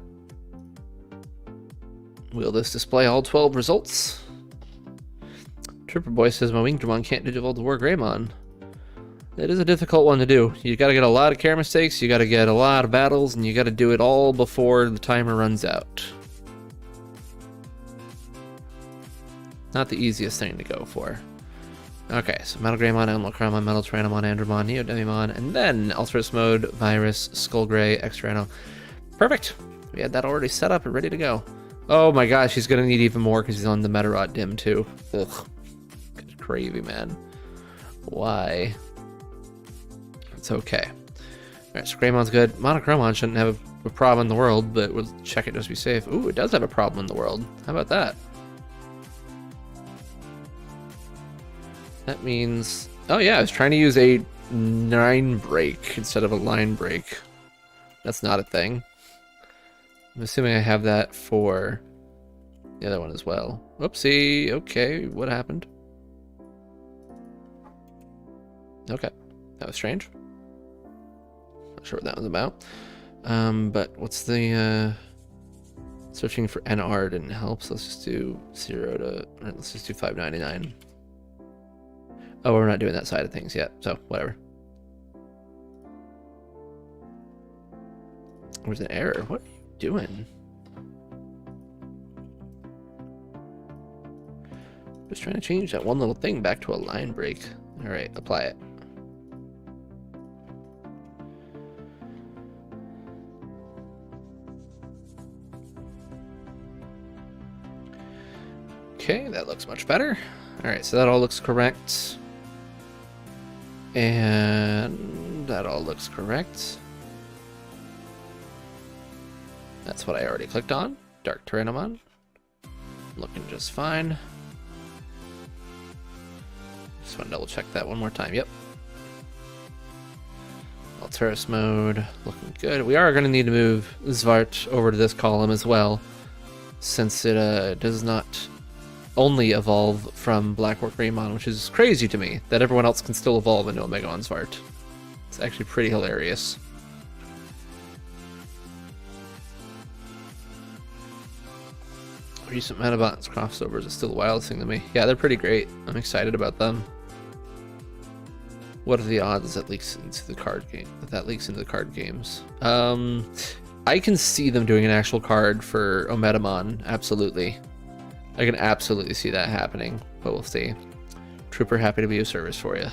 Will this display all 12 results? Trooper Boy says my Winged Digimon can't Digivolve the War Greymon. It is a difficult one to do. You gotta get a lot of care mistakes, you gotta get a lot of battles, and you gotta do it all before the timer runs out. Not the easiest thing to go for. Okay, so Metal Greymon, Elmocramon, Metal Tyrannomon, Andromon, Neo Demimon, and then Ultras Mode, Virus, Skull Grey, X-Tyranno. Perfect! We had that already set up and ready to go. Oh my gosh, he's gonna need even more because he's on the Metarot Dim too. Ugh. Good gravy, man. Why? It's okay. Alright, so Greymon's good. Monochromon shouldn't have a problem in the world, but we'll check it just to be safe. Ooh, it does have a problem in the world. How about that? That means... Oh yeah, I was trying to use a 9 break instead of a line break. That's not a thing. I'm assuming I have that for the other one as well. Whoopsie. Okay, what happened? Okay, that was strange. Not sure what that was about. But what's the searching for NR didn't help, so let's just do 0 to, let's just do 599. Oh, we're not doing that side of things yet, so whatever. There's an error. What are you doing? Just trying to change that one little thing back to a line break. All right, apply it. Okay, that looks much better. All right, so that all looks correct. And that all looks correct. That's what I already clicked on. Dark Tyrannomon. Looking just fine. Just want to double check that one more time. Yep. Alterus mode. Looking good. We are going to need to move Zwart over to this column as well, since it does not only evolve from Black Orc Greymon, which is crazy to me that everyone else can still evolve into Omegamon Zwart. It's actually pretty hilarious. Recent Metabots crossovers is still the wildest thing to me. Yeah, they're pretty great. I'm excited about them. What are the odds that leaks into the card game? That leaks into the card games. I can see them doing an actual card for Omegamon. Absolutely, I can absolutely see that happening. But we'll see. Trooper, happy to be of service for you.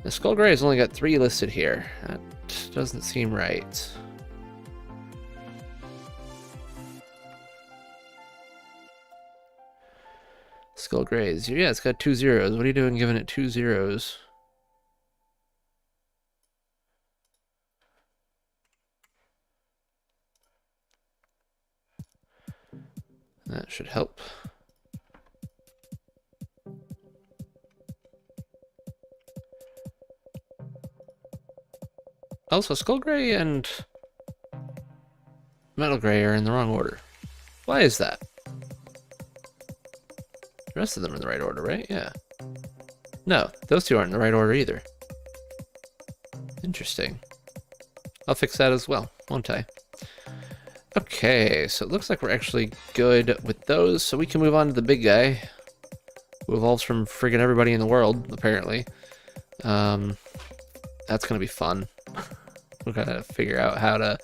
The Skull Grey has only got 3 listed here. That doesn't seem right. Skull Grays. Yeah, it's got 2 zeros. What are you doing giving it 2 zeros? That should help. Also, Skull Gray and Metal Gray are in the wrong order. Why is that? The rest of them are in the right order, right? Yeah. No, those two aren't in the right order either. Interesting. I'll fix that as well, won't I? Okay, so it looks like we're actually good with those, so we can move on to the big guy, who evolves from friggin' everybody in the world, apparently. That's gonna be fun. We're gonna figure out how to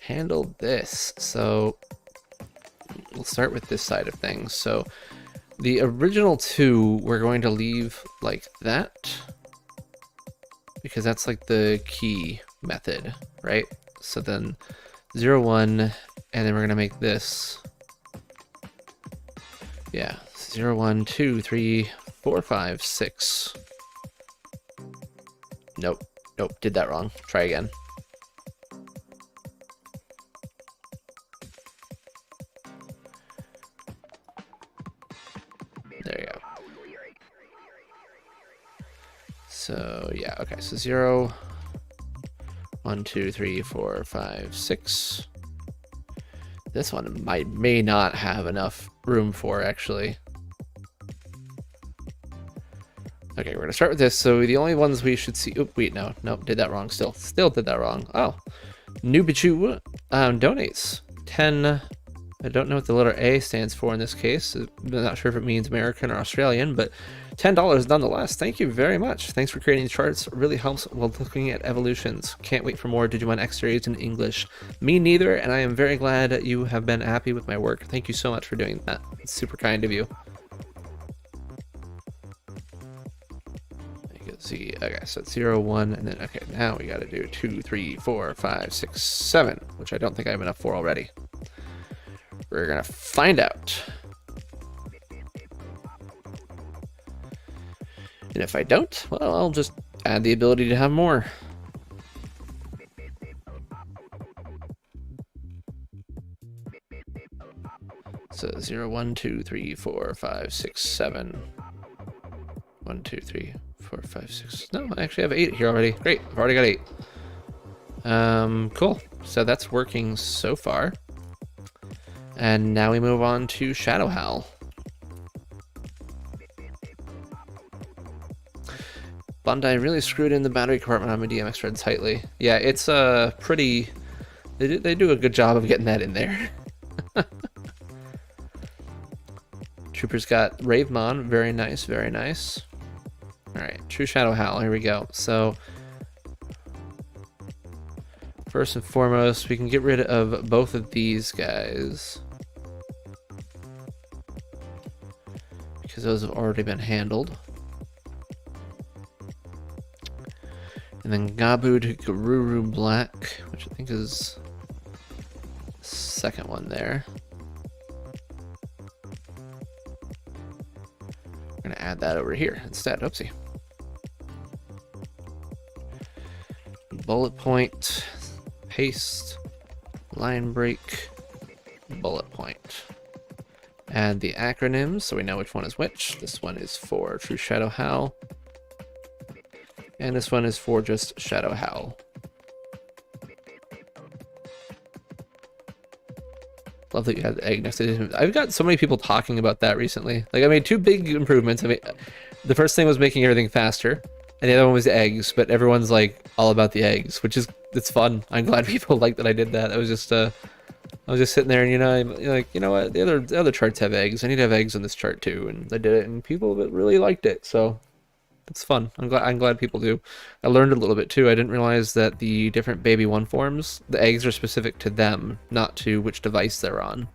handle this. So we'll start with this side of things. So the original 2 we're going to leave like that, because that's like the key method, right? So then 0, 1, and then we're gonna make this, yeah, 0, 1, 2, 3, 4, 5, 6. Nope, did that wrong. Try again. There you go. So yeah, okay, so 0, 1, 2, 3, 4, 5, 6. This one may not have enough room for, actually. Okay, we're gonna start with this. So the only ones we should see. Oop, wait, no, did that wrong. Still did that wrong. Oh, Nubichu donates 10. I don't know what the letter A stands for in this case. I'm not sure if it means American or Australian, but $10 nonetheless. Thank you very much. Thanks for creating charts. It really helps while looking at evolutions. Can't wait for more Digimon X series in English. Me neither, and I am very glad you have been happy with my work. Thank you so much for doing that. It's super kind of you. You can see, okay, so it's 0, 1, and then, okay, now we gotta do 2, 3, 4, 5, 6, 7, which I don't think I have enough for already. We're gonna find out. And if I don't, well, I'll just add the ability to have more. So 0, 1, 2, 3, 4, 5, 6, 7. 1, 2, 3, 4, 5, 6. No, I actually have 8 here already. Great, I've already got 8. Cool. So that's working so far. And now we move on to Shadow Howl. Bandai really screwed in the battery compartment on my DMX thread tightly. Yeah, it's pretty. They do a good job of getting that in there. Troopers got Ravemon, very nice, very nice. All right, True Shadow Howl. Here we go. So first and foremost, we can get rid of both of these guys, because those have already been handled. And then Gabu to Garuru Black, which I think is the second one there. We're gonna add that over here instead. Oopsie. Bullet point, paste, line break, bullet point. Add the acronyms so we know which one is which. This one is for True Shadow Howl. And this one is for just Shadow Howl. Love that you had the egg next to it. I've got so many people talking about that recently. Like, I made 2 big improvements. I mean, the first thing was making everything faster, and the other one was the eggs, but everyone's like all about the eggs, which is, it's fun. I'm glad people like that I did that. I was just sitting there, and you're like, you know what, the other charts have eggs. I need to have eggs on this chart too, and I did it, and people really liked it. So it's fun. I'm glad people do. I learned a little bit too. I didn't realize that the different baby 1 forms, the eggs are specific to them, not to which device they're on.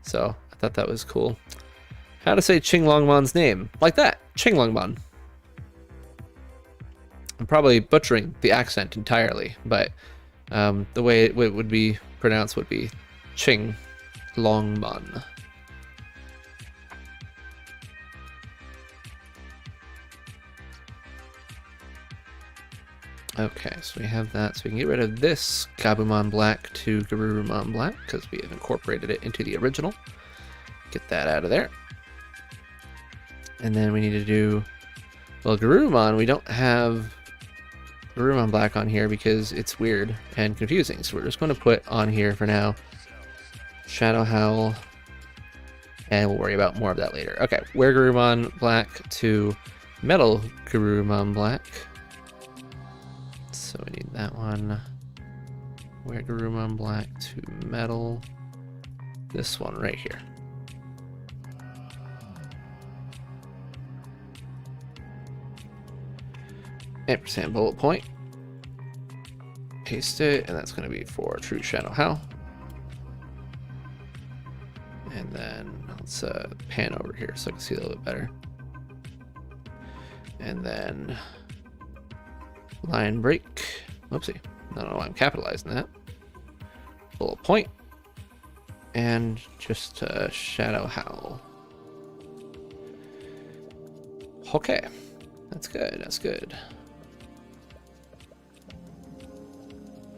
So I thought that was cool. How to say Qinglongmon's name? Like that, Qinglongmon. I'm probably butchering the accent entirely, but the way it would be pronounced would be Qinglongmon. Okay, so we have that. So we can get rid of this Gabumon Black to Garurumon Black because we have incorporated it into the original. Get that out of there. And then we need to do, well, Garurumon, we don't have Garurumon Black on here because it's weird and confusing. So we're just going to put on here for now Shadow Howl, and we'll worry about more of that later. Okay, Were Garurumon Black to Metal Garurumon Black. So we need that one. Were Garurumon Black to Metal. This one right here. Ampersand bullet point. Paste it, and that's going to be for True Shadow Howl. And then let's pan over here so I can see a little bit better. And then line break. Whoopsie. I don't know why I'm capitalizing that. Bullet point. And just Shadow Howl. Okay. That's good. That's good.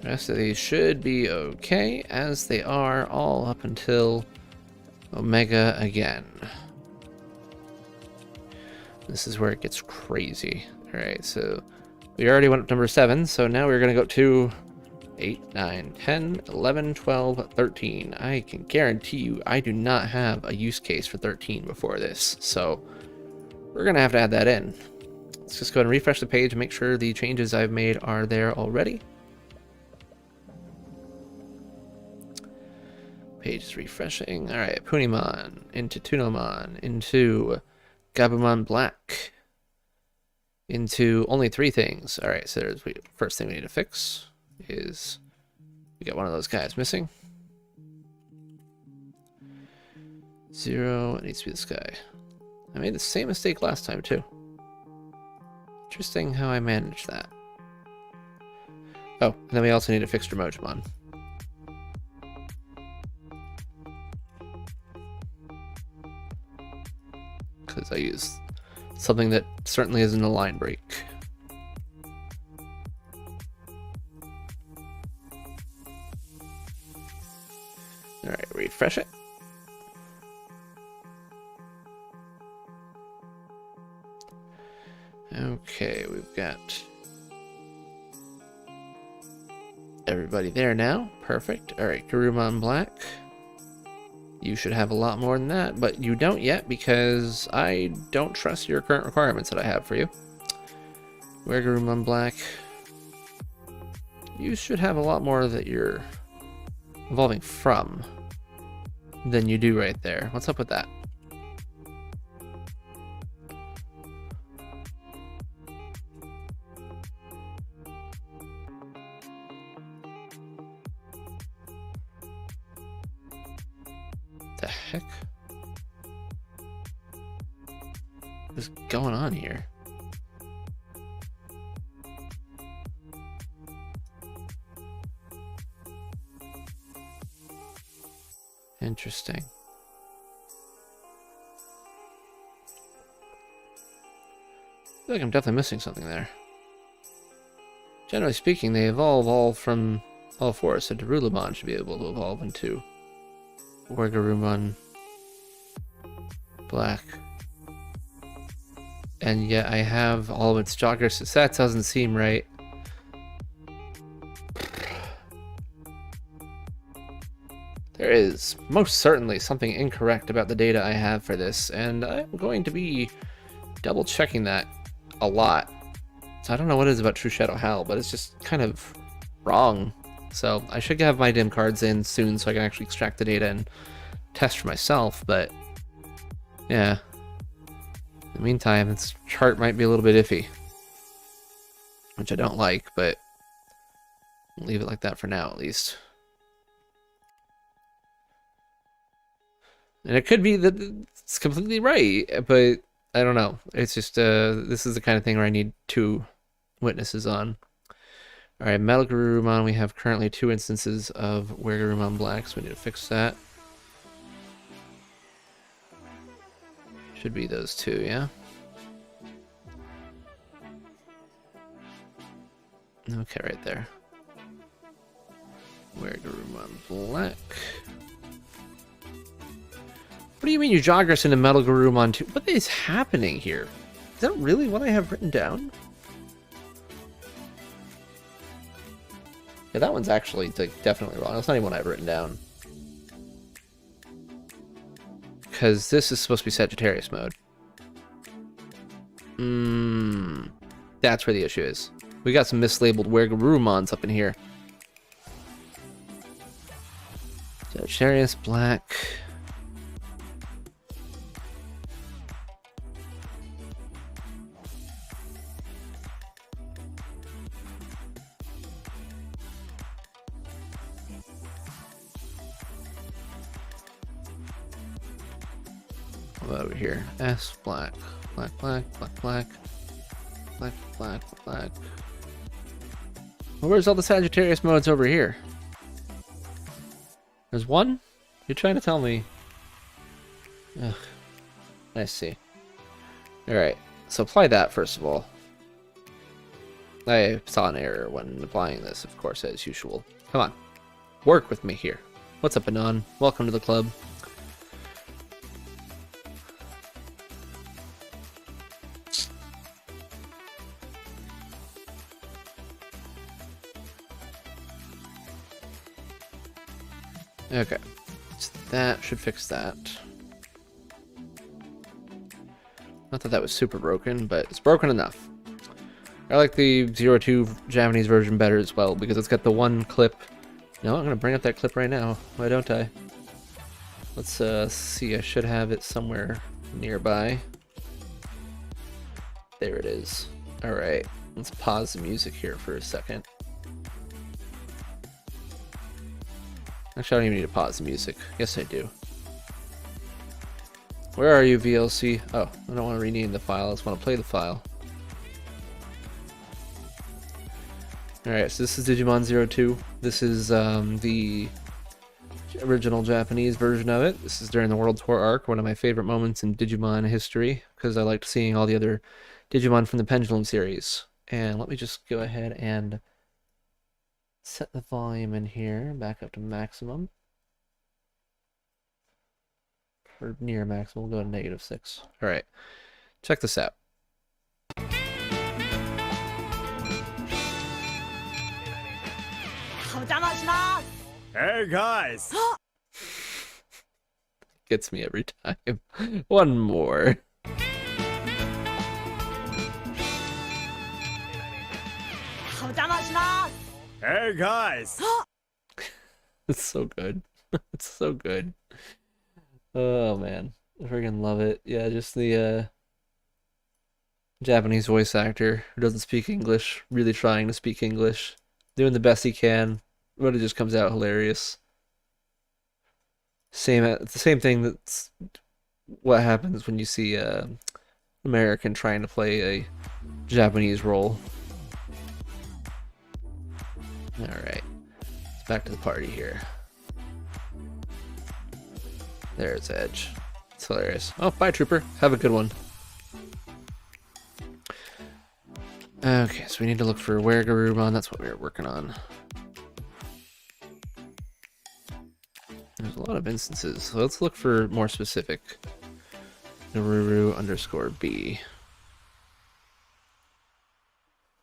The rest of these should be okay, as they are all up until Omega again. This is where it gets crazy. Alright, so we already went up to number 7, so now we're going to go to 8, 9, 10, 11, 12, 13. I can guarantee you I do not have a use case for 13 before this, so we're going to have to add that in. Let's just go ahead and refresh the page and make sure the changes I've made are there already. Page is refreshing. Alright, Punimon into Tunomon into Gabumon Black into only 3 things. Alright, so there's first thing we need to fix is we got one of those guys missing. 0, it needs to be this guy. I made the same mistake last time too. Interesting how I managed that. Oh, and then we also need to fix Dromojimon. Because I used something that certainly isn't a line break. Alright, refresh it. Okay, we've got everybody there now. Perfect. Alright, Garurumon Black. You should have a lot more than that, but you don't yet because I don't trust your current requirements that I have for you. Were Garurumon Black. You should have a lot more that you're evolving from than you do right there. What's up with that? The heck? What is going on here? Interesting. I feel like I'm definitely missing something there. Generally speaking, they evolve all from all 4, so Darulabon should be able to evolve into Were Garurumon Black. And yet I have all of its joggers, so that doesn't seem right. There is most certainly something incorrect about the data I have for this, and I'm going to be double checking that a lot. So I don't know what it is about True Shadow Howl, but it's just kind of wrong. So I should have my dim cards in soon so I can actually extract the data and test for myself, but yeah. In the meantime, this chart might be a little bit iffy, which I don't like, but I'll leave it like that for now at least. And it could be that it's completely right, but I don't know. It's just, this is the kind of thing where I need 2 witnesses on. Alright, Metal Garurumon, we have currently 2 instances of Were Garurumon Black, so we need to fix that. Should be those 2, yeah? Okay, right there. Wergarumon Black. What do you mean you Jogger's into Metal Garurumon 2? What is happening here? Is that really what I have written down? Yeah, that one's actually like, definitely wrong. That's not even what I've written down. Because this is supposed to be Sagittarius mode. That's where the issue is. We got some mislabeled Wergarurumons up in here. Sagittarius, Black. Over here, S, Black, Black, Black, Black, Black, Black, Black, Black. Well, where's all the Sagittarius modes over here? There's one? You're trying to tell me? Ugh. I see. Alright, so apply that first of all. I saw an error when applying this, of course, as usual. Come on. Work with me here. What's up, Anon? Welcome to the club. Okay, so that should fix that. Not that that was super broken, but it's broken enough. I like the 02 Japanese version better as well, because it's got the one clip. No, I'm going to bring up that clip right now. Why don't I? Let's see, I should have it somewhere nearby. There it is. Alright, let's pause the music here for a second. Actually, I don't even need to pause the music. Yes, I do. Where are you, VLC? Oh, I don't want to rename the file. I just want to play the file. Alright, so this is Digimon 02. This is the original Japanese version of it. This is during the World Tour arc, one of my favorite moments in Digimon history, because I liked seeing all the other Digimon from the Pendulum series. And let me just go ahead and set the volume in here, back up to maximum. Or near maximum, we'll go to -6. Alright, check this out. Hey guys! Gets me every time. One more. Hey guys! It's so good. It's so good. Oh man, I freaking love it. Yeah, just the Japanese voice actor who doesn't speak English, really trying to speak English, doing the best he can, but it just comes out hilarious. It's the same thing that's what happens when you see American trying to play a Japanese role. Alright, let's back to the party here. There's Edge. It's hilarious. Oh, bye, Trooper. Have a good one. Okay, so we need to look for Wergarumon. That's what we were working on. There's a lot of instances, so let's look for more specific. Naruru_B.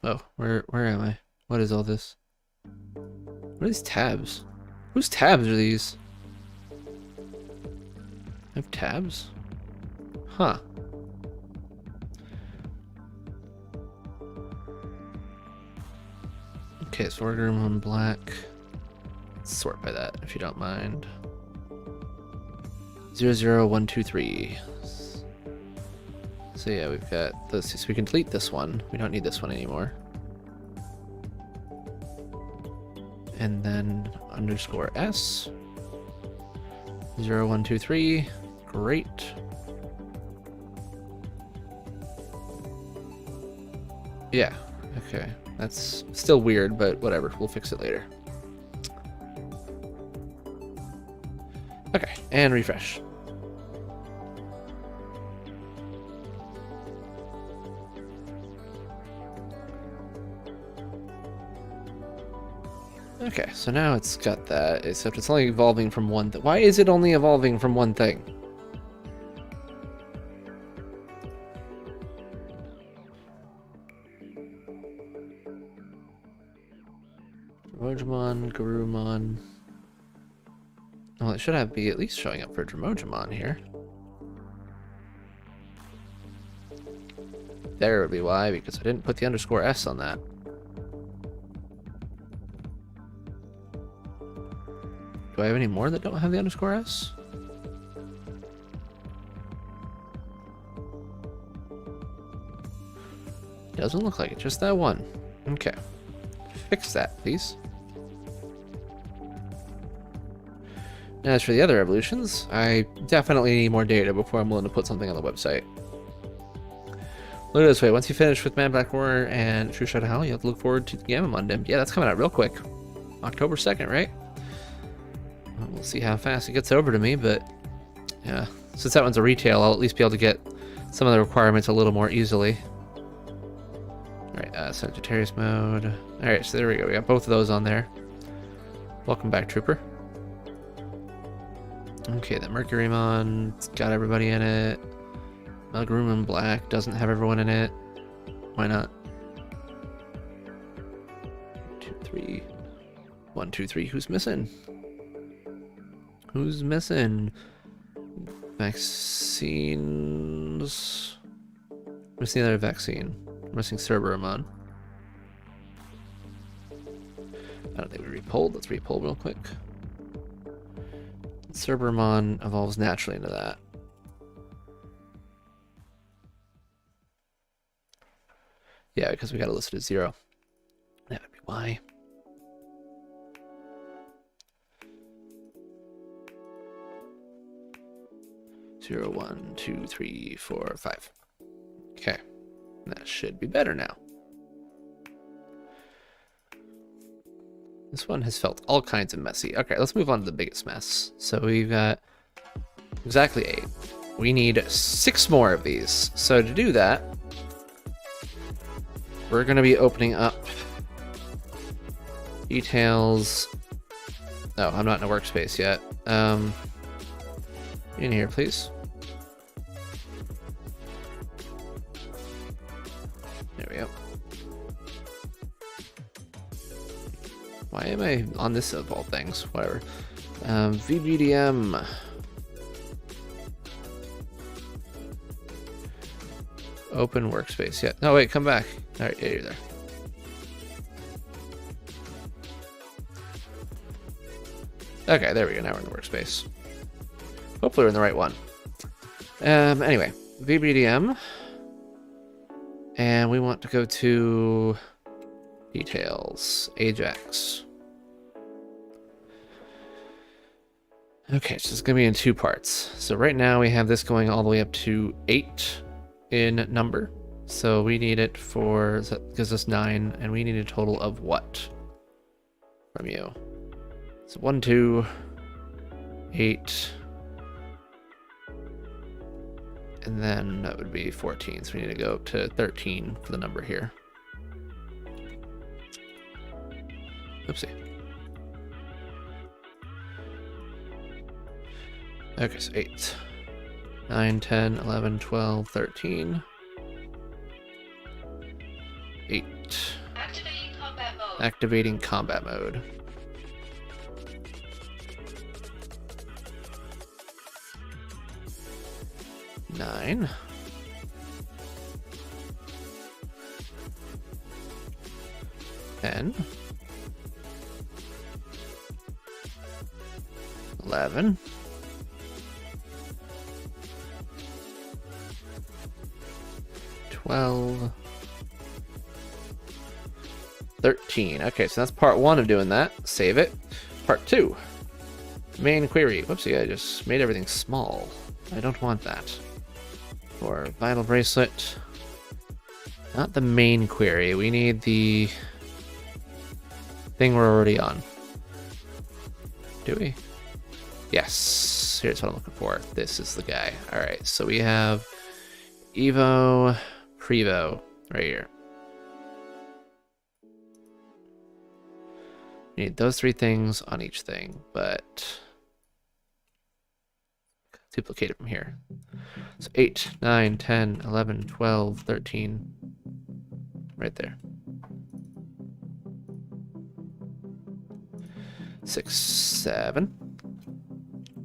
Oh, where am I? What is all this? What are these tabs? Whose tabs are these? I have tabs? Huh. Okay, so Wergarumon Black. Let's sort by that, if you don't mind. 00123. So yeah, we've got this. So we can delete this one. We don't need this one anymore. And then _S. 0123. Great. Yeah, okay. That's still weird, but whatever. We'll fix it later. Okay, and refresh. Okay, so now it's got that, except it's only evolving from one thing. Why is it only evolving from one thing? Dromojimon, Garurumon. Well, it should be at least showing up for Dromojimon here. There would be why, because I didn't put the underscore S on that. Do I have any more that don't have the underscore S? Doesn't look like it, just that one. Okay. Fix that, please. As for the other evolutions, I definitely need more data before I'm willing to put something on the website. Look at it this way, once you finish with Man Black Roar and True Shadow Howl, you have to look forward to the Digimon Dev. Yeah, that's coming out real quick. October 2nd, right? Well, we'll see how fast it gets over to me, but yeah. Since that one's a retail, I'll at least be able to get some of the requirements a little more easily. Alright, Sagittarius mode. Alright, so there we go. We got both of those on there. Welcome back, Trooper. Okay, the Mercurymon got everybody in it. Melgarumon Black doesn't have everyone in it. Why not? 2, 3. 1, 2, 3. Who's missing? Who's missing? Vaccines. What's the other vaccine? We're missing Cerberumon. I don't think we repolled. Let's repoll real quick. Cerberumon evolves naturally into that. Yeah, because we got it listed as 0. That would be why. Zero, 1, 2, 3, 4, 5. Okay. That should be better now. This one has felt all kinds of messy. Okay, let's move on to the biggest mess. So we've got exactly 8. We need 6 more of these. So to do that, we're going to be opening up details. Oh, I'm not in a workspace yet. In here, please. There we go. Why am I on this of all things? Whatever. VBDM. Open workspace. Yeah. No, wait, come back. All right, yeah, you're there. Okay, there we go. Now we're in the workspace. Hopefully we're in the right one. Anyway, VBDM. And we want to go to details, Ajax. Okay, so it's going to be in 2 parts. So right now we have this going all the way up to 8 in number. So we need it for, that gives us 9, and we need a total of what from you? So 1, 2, 8, and then that would be 14. So we need to go up to 13 for the number here. Oopsie. Okay, so 8, 9, 10, 11, 12, 13. 8. Activating combat mode. Activating combat mode. Nine. 10. 11. 12. 13. Okay, so that's part 1 of doing that. Save it. Part 2. Main query. Whoopsie, I just made everything small. I don't want that. For vital bracelet. Not the main query. We need the thing we're already on. Do we? Yes. Here's what I'm looking for. This is the guy. Alright, so we have Evo, Prevo right here. You need those 3 things on each thing, but duplicate it from here. So 8, 9, 10, 11, 12, 13, right there. 6, 7,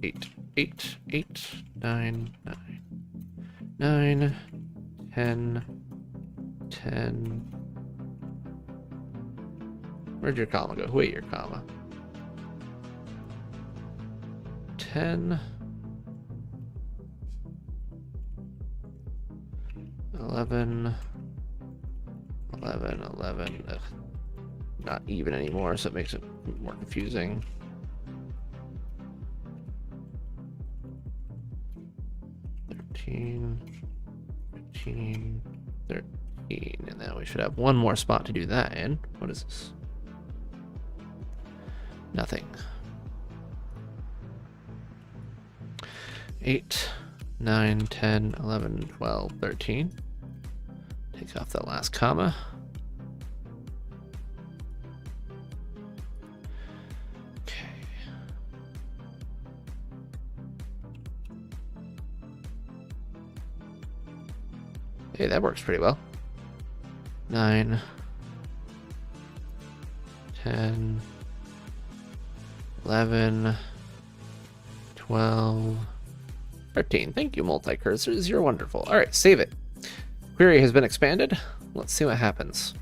8, 8, 8, 9, 9, 9, 10, 10. Where'd your comma go? Wait, your comma. 10, 11, 11, 11. Ugh. Not even anymore, so it makes it more confusing. 13, 13, 13, and then we should have one more spot to do that in. What is this? Nothing. 8, 9, 10, 11, 12, 13. Take off that last comma. Okay. Hey, that works pretty well. 9, 10, 11, 12, 13. Thank you, multi-cursors. You're wonderful. All right, save it. Query has been expanded. Let's see what happens.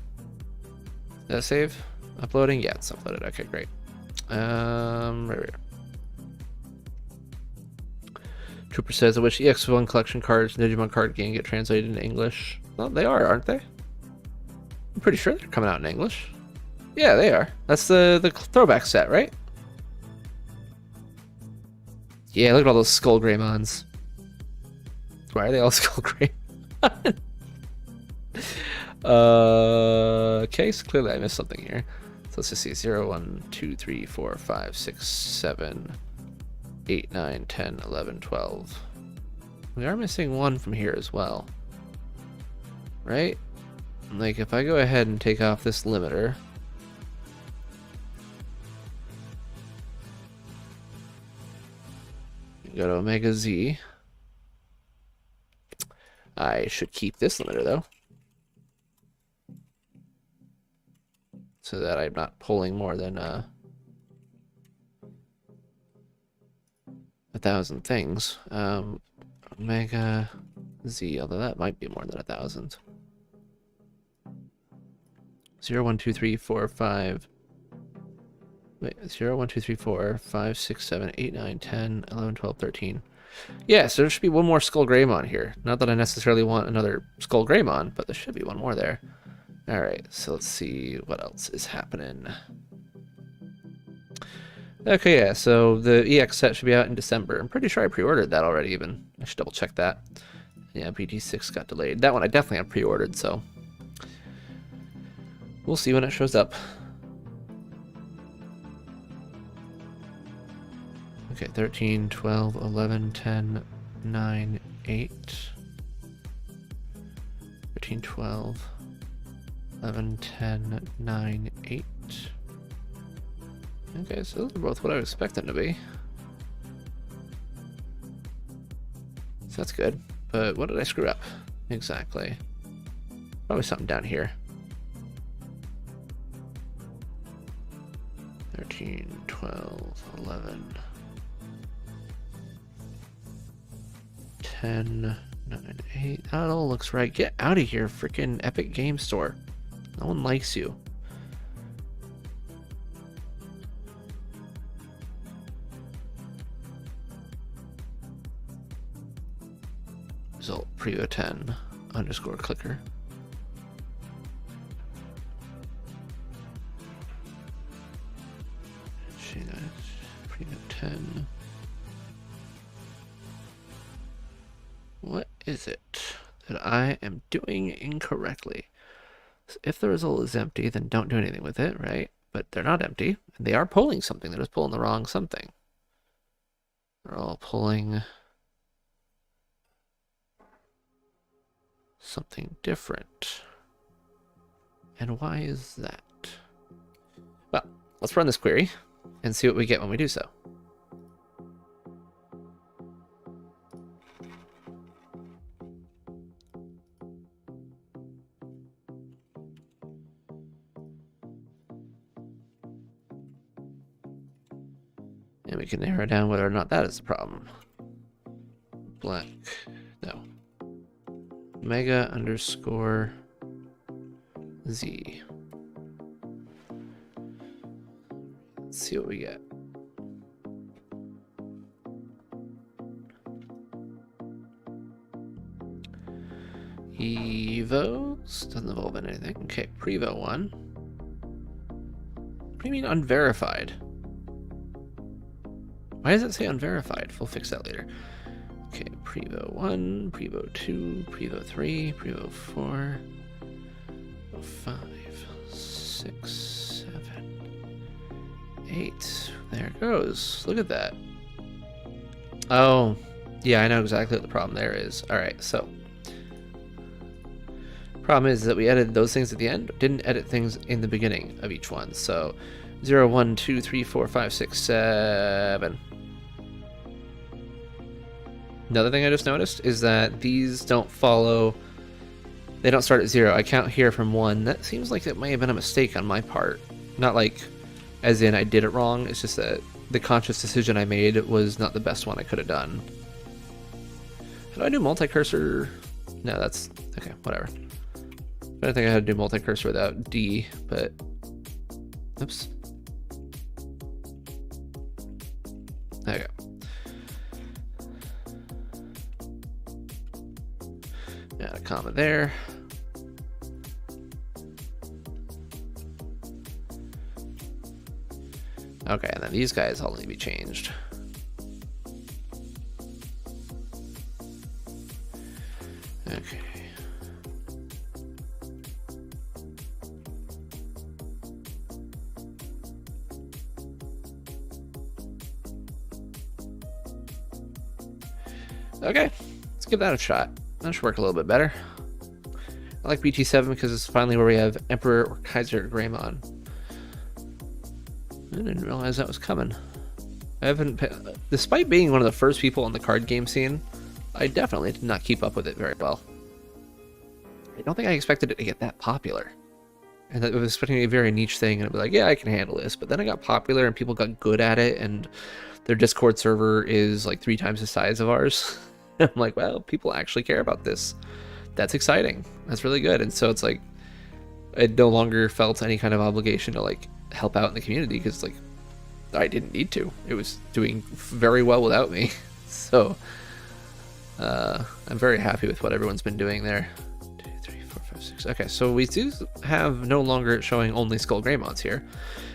Did I save? Uploading? Yeah, it's uploaded. Okay, great. Right here. Trooper says, I wish EX1 collection cards and Digimon card game get translated into English. Well, they are, aren't they? I'm pretty sure they're coming out in English. Yeah, they are. That's the throwback set, right? Yeah, look at all those Skull Greymons. Why are they all Skull Greymon? Okay, so clearly I missed something here. So let's just see. 0, 1, 2, 3, 4, 5, 6, 7, 8, 9, 10, 11, 12. We are missing one from here as well. Right? Like, if I go ahead and take off this limiter... Go to Omega Z. I should keep this limiter, though. So that I'm not pulling more than 1,000 things. Omega Z, although that might be more than 1,000. 0, 1, 2, 3, 4, 5. Wait, 0, 1, 2, 3, 4, 5, 6, 7, 8, 9, 10, 11, 12, 13. Yeah, so there should be one more Skull Greymon here. Not that I necessarily want another Skull Greymon, but there should be one more there. Alright, so let's see what else is happening. Okay, yeah, so the EX set should be out in December. I'm pretty sure I pre-ordered that already even. I should double check that. Yeah, BT6 got delayed. That one I definitely have pre-ordered, so... We'll see when it shows up. Okay, 13, 12, 11, 10, 9, 8. 13, 12, 11, 10, 9, 8. Okay, so those are both what I would expect them to be. So that's good. But what did I screw up? Exactly. Probably something down here. 13, 12, 11... 10, 9, 8. That all looks right. Get out of here, freaking Epic Game Store. No one likes you. Result preview 10 underscore clicker. Preview 10. What is it that I am doing incorrectly? So if the result is empty, then don't do anything with it, right? But they're not empty, and they are pulling something. They're just pulling the wrong something. They're all pulling something different. And why is that? Well, let's run this query and see what we get when we do so. And we can narrow down whether or not that is the problem. Black, no. Mega underscore Z. Let's see what we get. Evos doesn't involve anything. Okay, Prevo 1. What do you mean unverified? Why does it say unverified? We'll fix that later. Okay, Prevo 1, Prevo 2, Prevo 3, Prevo 4, 5, 6, 7, 8. There it goes. Look at that. Oh, yeah, I know exactly what the problem there is. All right, so problem is that we edited those things at the end, didn't edit things in the beginning of each one. So 0, 1, 2, 3, 4, 5, 6, 7. Another thing I just noticed is that these don't follow, they don't start at 0. I count here from 1. That seems like it may have been a mistake on my part. Not like, as in I did it wrong, it's just that the conscious decision I made was not the best one I could have done. How do I do multi-cursor? No, that's, okay, whatever. I don't think I had to do multi-cursor without D, but, oops. There you go. Add a comma there. Okay, and then these guys all need to be changed. Okay. Okay, let's give that a shot. That should work a little bit better. I like BT7 because it's finally where we have Emperor or Kaiser Greymon. I didn't realize that was coming. Despite being one of the first people on the card game scene, I definitely did not keep up with it very well. I don't think I expected it to get that popular. And that it was expecting a very niche thing, and I'd be like, yeah, I can handle this. But then it got popular, and people got good at it, and their Discord server is like 3 times the size of ours. I'm like, well, people actually care about this. That's exciting. That's really good. And so it's like, I no longer felt any kind of obligation to like help out in the community because like I didn't need to. It was doing very well without me. So I'm very happy with what everyone's been doing there. 2, 3, 4, 5, 6. Okay, so we do have no longer showing only Skull Greymons here,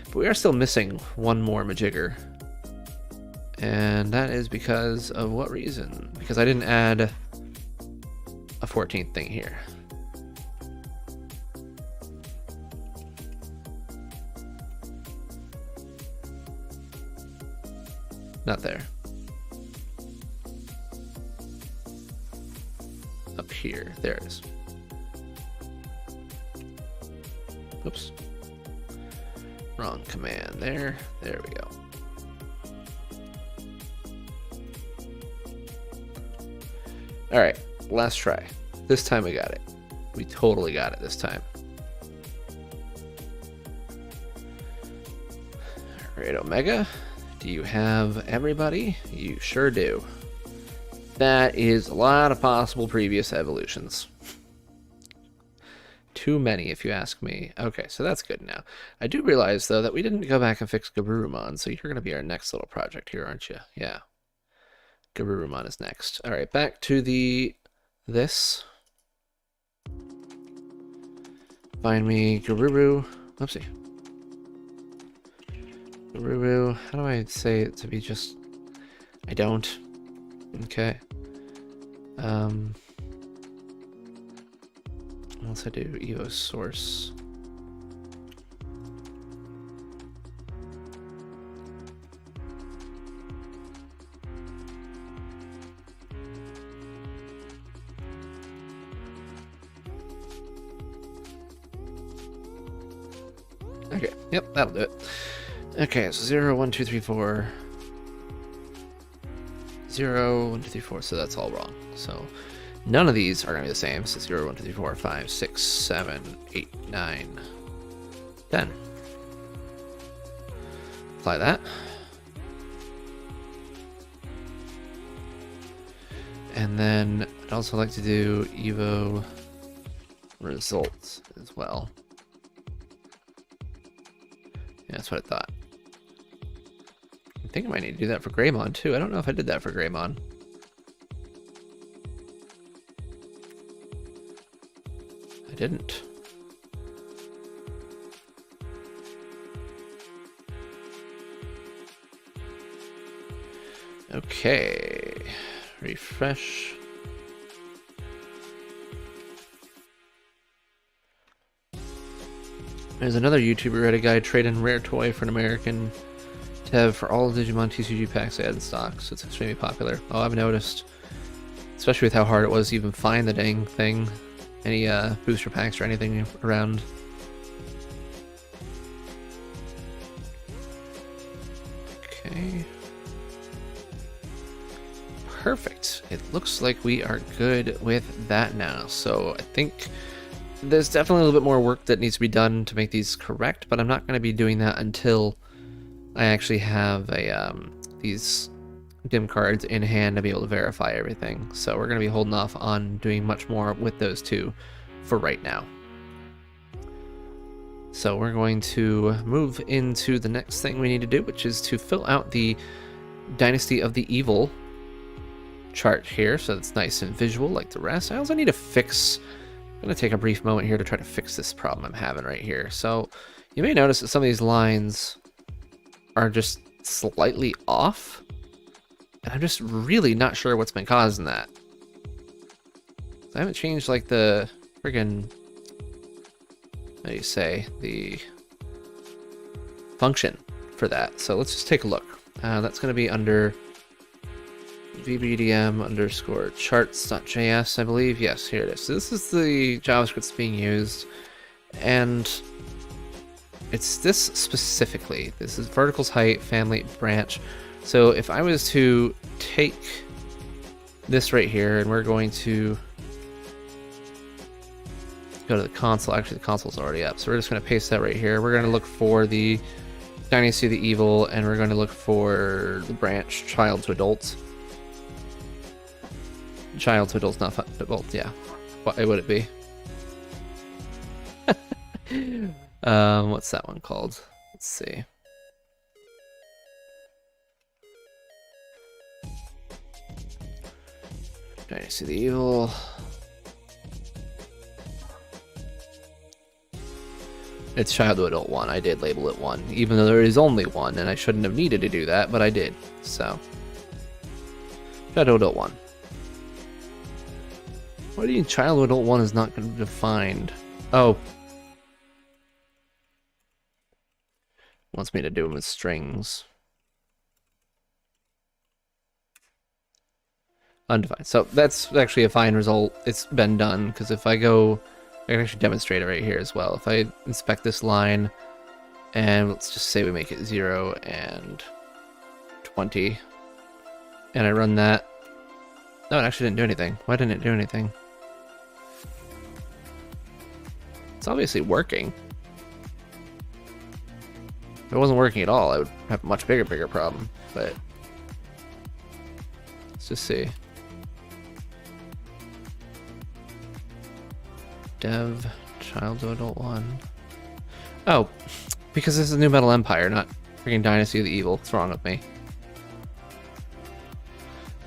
but we are still missing one more Majigger. And that is because of what reason? Because I didn't add a 14th thing here. Not there. Up here. There it is. Oops. Wrong command there. There we go. Alright, last try. This time we got it. We totally got it this time. Alright, Omega. Do you have everybody? You sure do. That is a lot of possible previous evolutions. Too many, if you ask me. Okay, so that's good now. I do realize, though, that we didn't go back and fix Garurumon, so you're going to be our next little project here, aren't you? Yeah. Garurumon is next. All right, back to this. Find me Garuru. Oopsie. Garuru. How do I say it to be just... I don't. Okay. What else I do? Evo source. Okay, yep, that'll do it. Okay, so 0, 1, 2, 3, 4. 0, 1, 2, 3, 4, so that's all wrong. So none of these are going to be the same. So 0, 1, 2, 3, 4, 5, 6, 7, 8, 9, 10. Apply that. And then I'd also like to do Evo results as well. Yeah, that's what I thought. I think I might need to do that for Greymon too. I don't know if I did that for Greymon. I didn't. Okay. Refresh. There's another YouTuber who had a guy trade in rare toy for an American Dev for all Digimon TCG packs they had in stock, so it's extremely popular. Oh, I've noticed. Especially with how hard it was to even find the dang thing. Any booster packs or anything around. Okay. Perfect. It looks like we are good with that now. So I think there's definitely a little bit more work that needs to be done to make these correct, but I'm not going to be doing that until I actually have a these dim cards in hand to be able to verify everything. So we're going to be holding off on doing much more with those two for right now. So we're going to move into the next thing we need to do, which is to fill out the Dynasty of the Evil chart here, so it's nice and visual like the rest. I also need to fix, I'm going to take a brief moment here to try to fix this problem I'm having right here. So you may notice that some of these lines are just slightly off, and I'm just really not sure what's been causing that. I haven't changed like the friggin', how do you say, the function for that. So let's just take a look. That's going to be under vbdm underscore charts.js, I believe. Yes, here it is. So this is the JavaScript that's being used, and it's this specifically. This is verticals, height, family, branch. So if I was to take this right here, and we're going to go to the console. Actually, the console's already up, so we're just going to paste that right here. We're going to look for the Dynasty of the Evil, and we're going to look for the branch child to adult. Child to adults, not adult, yeah. Why would it be? What's that one called? Let's see. Dynasty of the Evil. It's child to adult 1. I did label it 1, even though there is only 1, and I shouldn't have needed to do that, but I did. So, child to adult 1. What do you mean child to adult 1 is not going to be defined? Oh. Wants me to do them with strings. Undefined. So that's actually a fine result. It's been done, because if I go, I can actually demonstrate it right here as well. If I inspect this line, and let's just say we make it 0 and 20, and I run that. No, it actually didn't do anything. Why didn't it do anything? It's obviously working. If it wasn't working at all, I would have a much bigger problem, but let's just see. Dev, child to adult 1. Oh, because this is New Metal Empire, not freaking Dynasty of the Evil. What's wrong with me?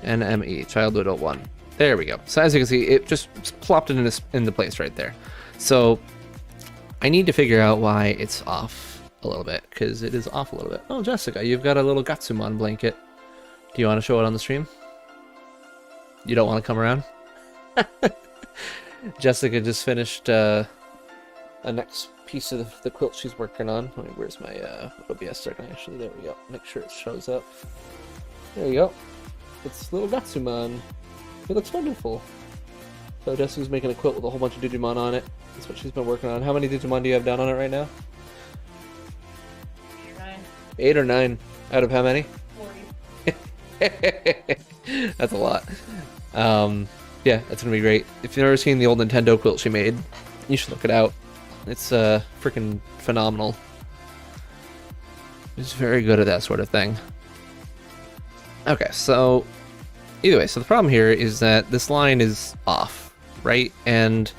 NME, child to adult 1. There we go. So as you can see, it just plopped it into place right there. So I need to figure out why it's off a little bit, because it is off a little bit. Oh, Jessica, you've got a little Gatsumon blanket. Do you want to show it on the stream? You don't want to come around? Jessica just finished a next piece of the quilt she's working on. Wait, where's my OBS starting? Actually, there we go. Make sure it shows up. There you go. It's little Gatsumon. It looks wonderful. So Jessica's making a quilt with a whole bunch of Digimon on it. That's what she's been working on. How many Digimon do you have down on it right now? 8 or 9 out of how many? 40. That's a lot. Yeah, that's gonna be great. If you've never seen the old Nintendo quilt she made, you should look it out. It's freaking phenomenal. She's very good at that sort of thing. Okay, so either way, so the problem here is that this line is off, right? And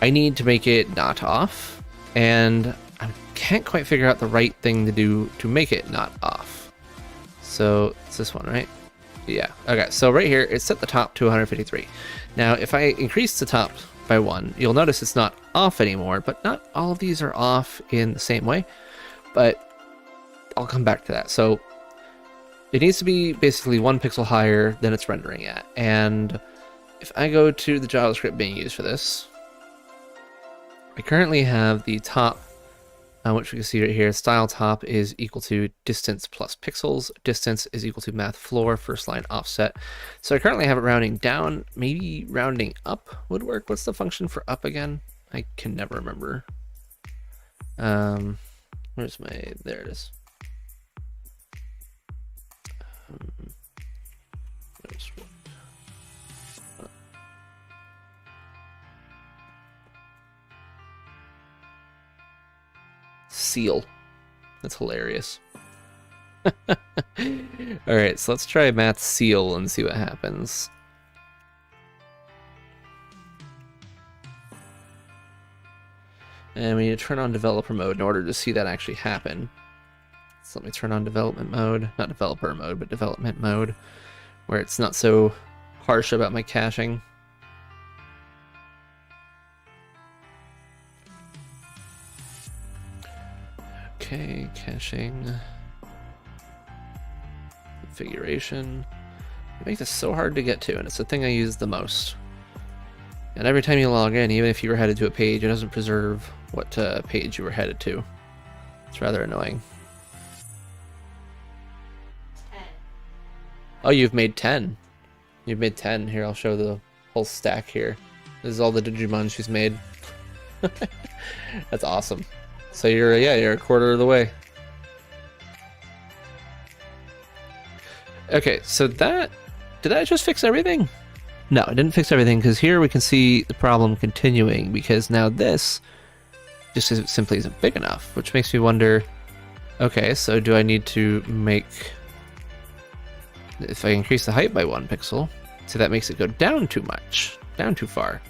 I need to make it not off, and I can't quite figure out the right thing to do to make it not off. So it's this one, right? Yeah. Okay, so right here, it's set the top to 153. Now, if I increase the top by 1, you'll notice it's not off anymore, but not all of these are off in the same way. But I'll come back to that. So it needs to be basically 1 pixel higher than it's rendering at. And if I go to the JavaScript being used for this, I currently have the top, which we can see right here, style top is equal to distance plus pixels. Distance is equal to math floor, first line offset. So I currently have it rounding down. Maybe rounding up would work. What's the function for up again? I can never remember. Where's my, there it is. Seal. That's hilarious. Alright, so let's try math seal and see what happens. And we need to turn on developer mode in order to see that actually happen. So let me turn on development mode, not developer mode, but development mode, where it's not so harsh about my caching. Okay, caching. Configuration. You make this so hard to get to, and it's the thing I use the most. And every time you log in, even if you were headed to a page, it doesn't preserve what page you were headed to. It's rather annoying. 10. Oh, you've made 10. You've made 10. Here, I'll show the whole stack here. This is all the Digimon she's made. That's awesome. So you're a quarter of the way. Okay, so did that just fix everything? No, it didn't fix everything, because here we can see the problem continuing, because now this just simply isn't big enough, which makes me wonder, okay, so do I need to make, if I increase the height by 1 pixel, so that makes it go down too much, down too far.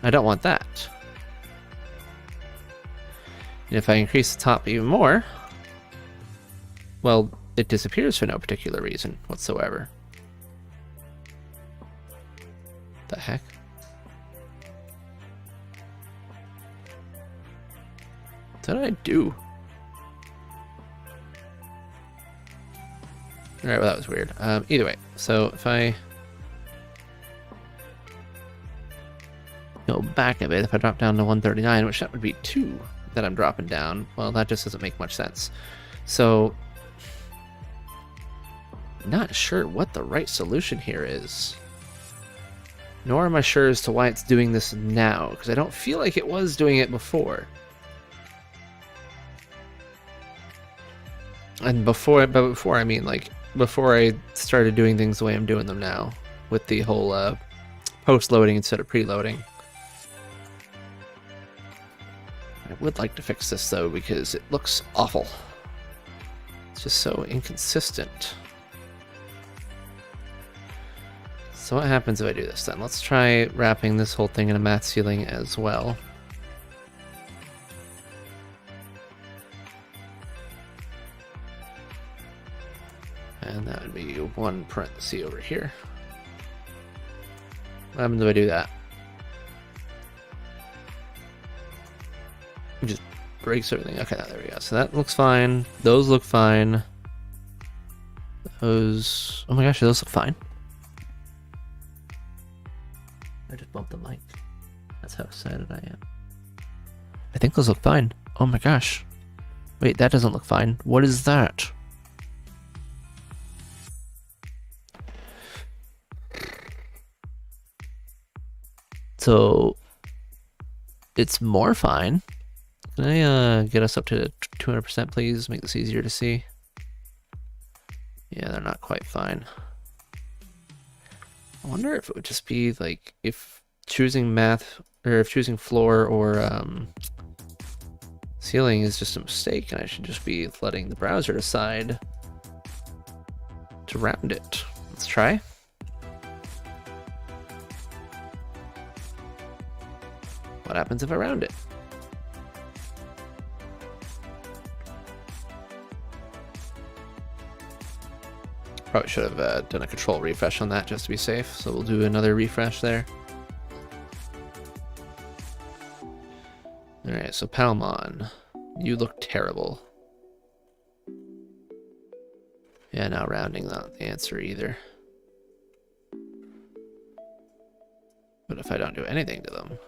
I don't want that. And if I increase the top even more, well, it disappears for no particular reason whatsoever. The heck? What did I do? Alright, well that was weird. Either way, so if I go back a bit, if I drop down to 139, which that would be 2 that I'm dropping down, well, that just doesn't make much sense. So, not sure what the right solution here is. Nor am I sure as to why it's doing this now, because I don't feel like it was doing it before. And before I mean like before I started doing things the way I'm doing them now, with the whole post-loading instead of preloading. I would like to fix this though, because it looks awful. It's just so inconsistent. So what happens if I do this then? Let's try wrapping this whole thing in a math ceiling as well. And that would be 1 parenthesis over here. What happens if I do that? It just breaks everything. Okay, there we go. So that looks fine. Those look fine. Those... Oh my gosh, those look fine. I just bumped the mic. That's how excited I am. I think those look fine. Oh my gosh. Wait, that doesn't look fine. What is that? So, it's more fine. Can I get us up to 200%, please. Make this easier to see. Yeah, they're not quite fine. I wonder if it would just be like if choosing math or if choosing floor or ceiling is just a mistake and I should just be letting the browser decide to round it. Let's try. What happens if I round it? Probably should have done a control refresh on that just to be safe, so we'll do another refresh there. Alright, so Palmon, you look terrible. Yeah, now rounding not the answer either. But if I don't do anything to them?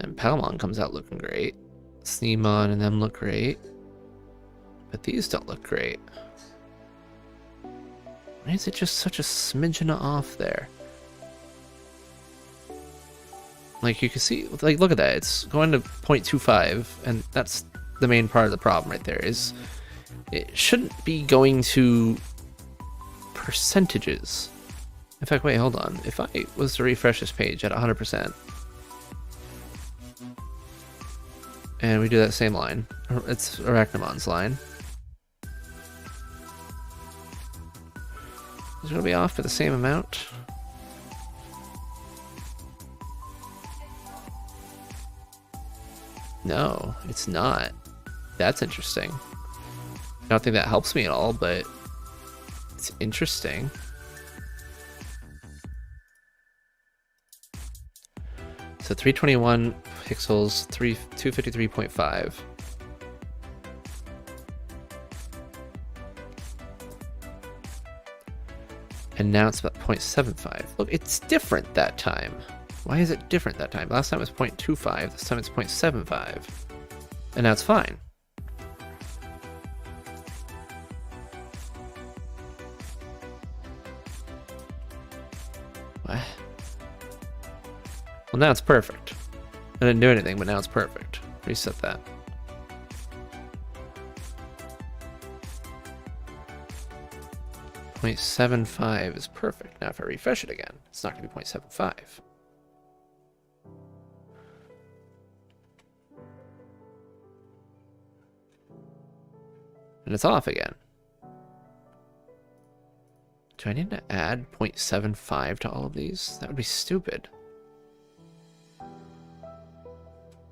And Palmon comes out looking great. Sneemon and them look great. But these don't look great. Why is it just such a smidgen off there? Like you can see, like look at that. It's going to 0.25, and that's the main part of the problem right there. Is it shouldn't be going to percentages. In fact, wait, hold on. If I was to refresh this page at 100%. And we do that same line. It's Arachnimon's line. Is it going to be off for the same amount? No, it's not. That's interesting. I don't think that helps me at all, but it's interesting. So 321 pixels, 253.5. And now it's about 0.75. Look, it's different that time. Why is it different that time? Last time it was 0.25, this time it's 0.75. And now it's fine. What? Well, now it's perfect. I didn't do anything, but now it's perfect. Reset that. .75 is perfect. Now if I refresh it again, it's not going to be 0.75. And it's off again. Do I need to add 0.75 to all of these? That would be stupid.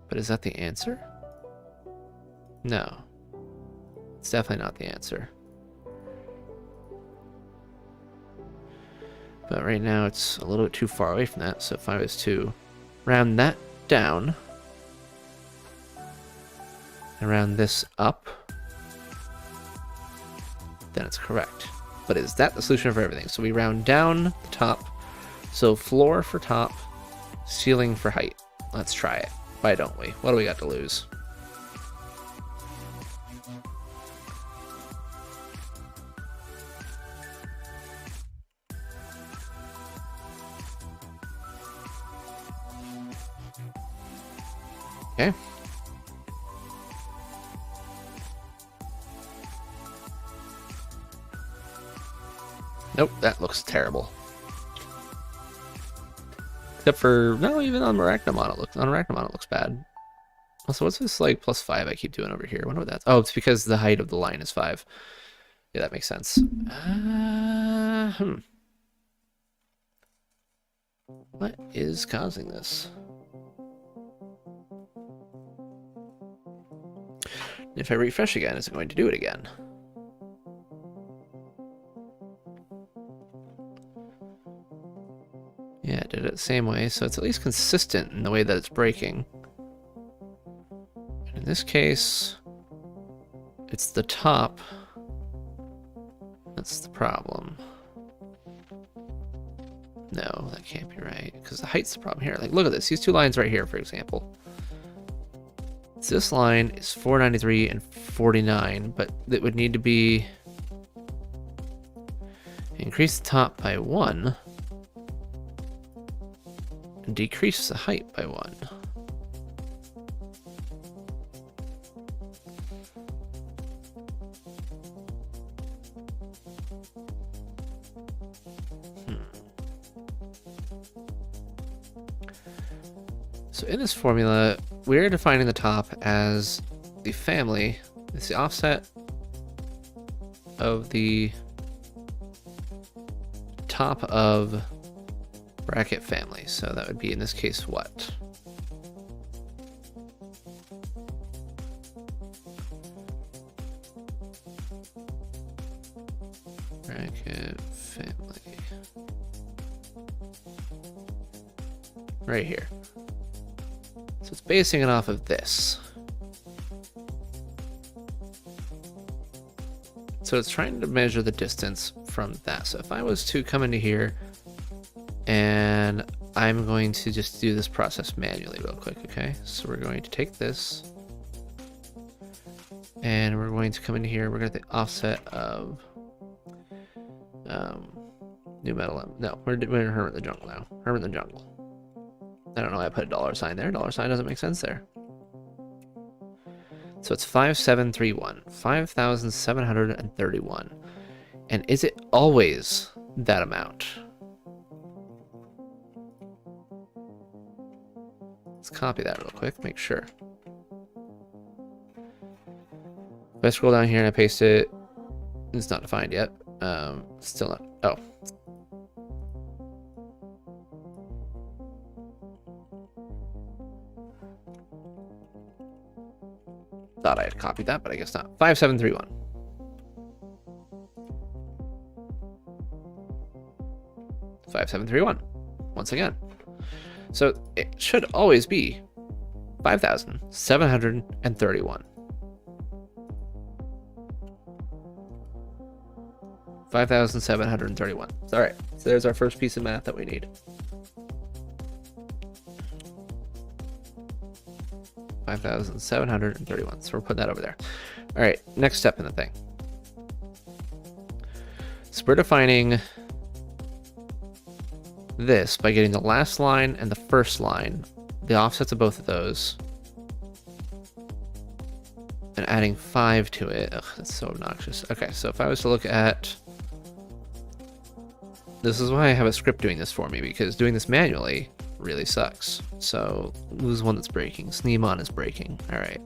But is that the answer? No. It's definitely not the answer. But right now it's a little bit too far away from that, so if I was to round that down and round this up, then it's correct. But is that the solution for everything? So we round down the top, so floor for top, ceiling for height. Let's try it. Why don't we? What do we got to lose? Okay. Nope, that looks terrible. Except for, no, even on Arachnamon it looks bad. Also, what's this like +5 I keep doing over here? I wonder what that's. Oh, it's because the height of the line is 5. Yeah, that makes sense. What is causing this? If I refresh again, is it going to do it again? Yeah, it did it the same way, so it's at least consistent in the way that it's breaking. In this case, it's the top that's the problem. No, that can't be right, because the height's the problem here. Like, look at this. These two lines right here, for example. So this line is 493 and 49, but it would need to be... Increase the top by 1. And decrease the height by 1. So in this formula, we're defining the top as the family. It's the offset of the top of bracket family. So that would be, in this case, what? Bracket family. Right here. So it's basing it off of this. So it's trying to measure the distance from that. So if I was to come into here, and I'm going to just do this process manually real quick, okay? So we're going to take this, and we're going to come into here. We're going to the offset of new metal. No, we're doing Hermit in the Jungle now. Hermit in the Jungle. I don't know why I put a $sign there. $sign doesn't make sense there. So it's 5731. 5,731. And is it always that amount? Let's copy that real quick, make sure. If I scroll down here and I paste it, it's not defined yet. Still not. Oh. Thought I had copied that, but I guess not. 5731. Once again. So it should always be 5,731. 5,731. All right. So there's our first piece of math that we need. 5,731. So we're putting that over there. All right. Next step in the thing. So we're defining this by getting the last line and the first line, the offsets of both of those, and adding 5 to it. Ugh, that's so obnoxious. Okay, so if I was to look at... This is why I have a script doing this for me, because doing this manually really sucks. So, who's one that's breaking? Sneemon is breaking. Alright.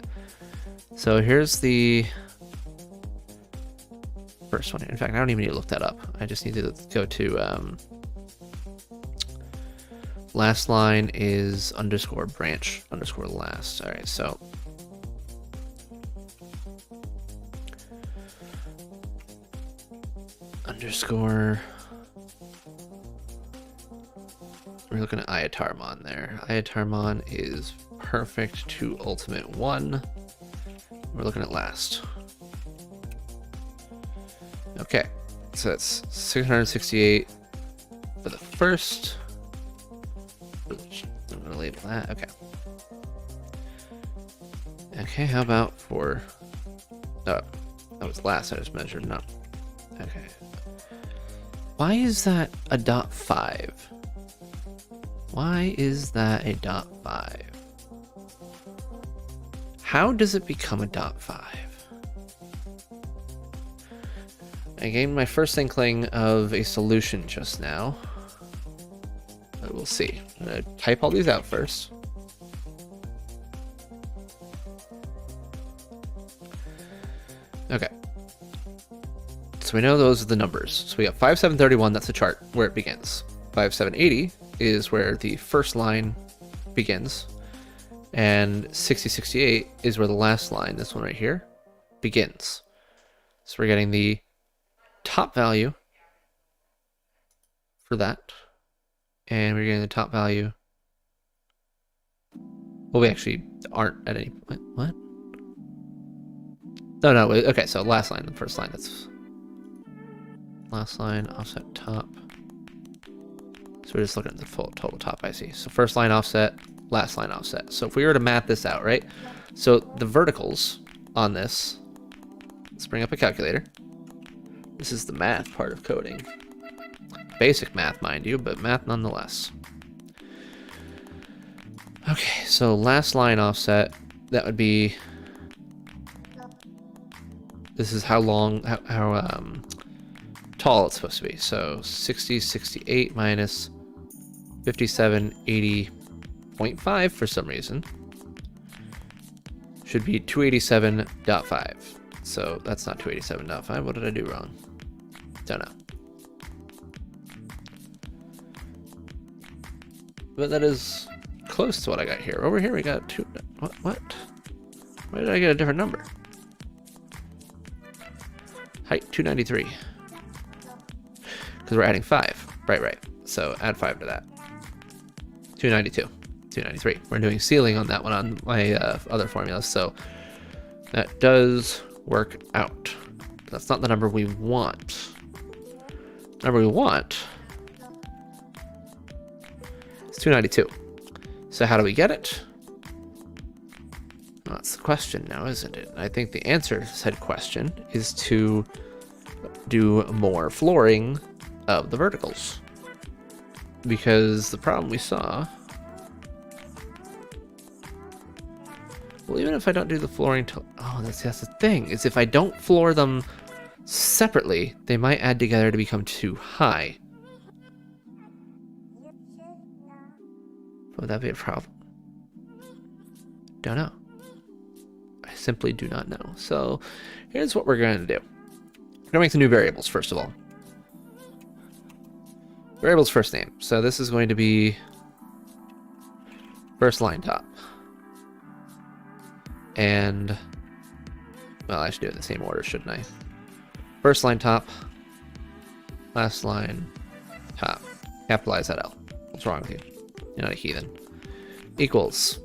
So here's the first one. In fact, I don't even need to look that up. I just need to go to... last line is underscore branch underscore last. All right, so underscore. We're looking at Iatarmon there. Iatarmon is perfect to ultimate 1. We're looking at last. Okay, so that's 668 for the first. I'm gonna label that. Okay. Okay, how about for... Oh, that was last I just measured, no. Okay. Why is that a .5? Why is that a .5? How does it become a .5? I gained my first inkling of a solution just now. But we'll see. I'm gonna type all these out first. Okay. So we know those are the numbers. So we got 5731, that's the chart where it begins. 5780 is where the first line begins. And 6068 is where the last line, this one right here, begins. So we're getting the top value for that. And we're getting the top value. Well, we actually aren't at any point. What? No, okay, so last line, the first line, that's last line, offset top. So we're just looking at the full total top, I see. So first line offset, last line offset. So if we were to math this out, right? So the verticals on this, let's bring up a calculator. This is the math part of coding. basic math, mind you, but math nonetheless. Okay, so last line offset, that would be, this is how long, how tall it's supposed to be. So 60, 68 minus 57, 80.5 for some reason should be 287.5. So that's not 287.5. What did I do wrong? Don't know. But that is close to what I got here. Over here we got two. What? Why did I get a different number? Height 293. Because we're adding 5. Right. So add 5 to that. 292. 293. We're doing ceiling on that one on my other formulas, so that does work out. That's not the number we want. The number we want is 292. So how do we get it? Well, that's the question now, isn't it? I think the answer to said question is to do more flooring of the verticals. Because the problem we saw, well, even if I don't do the flooring till, oh, that's the thing, is if I don't floor them separately, they might add together to become too high. Would that be a problem? Don't know. I simply do not know. So here's what we're going to do. We're going to make the new variables, first of all. Variables first name. So this is going to be first line top. And, well, I should do it in the same order, shouldn't I? First line top, last line top. Capitalize that L. What's wrong with you? You're not a heathen. Equals.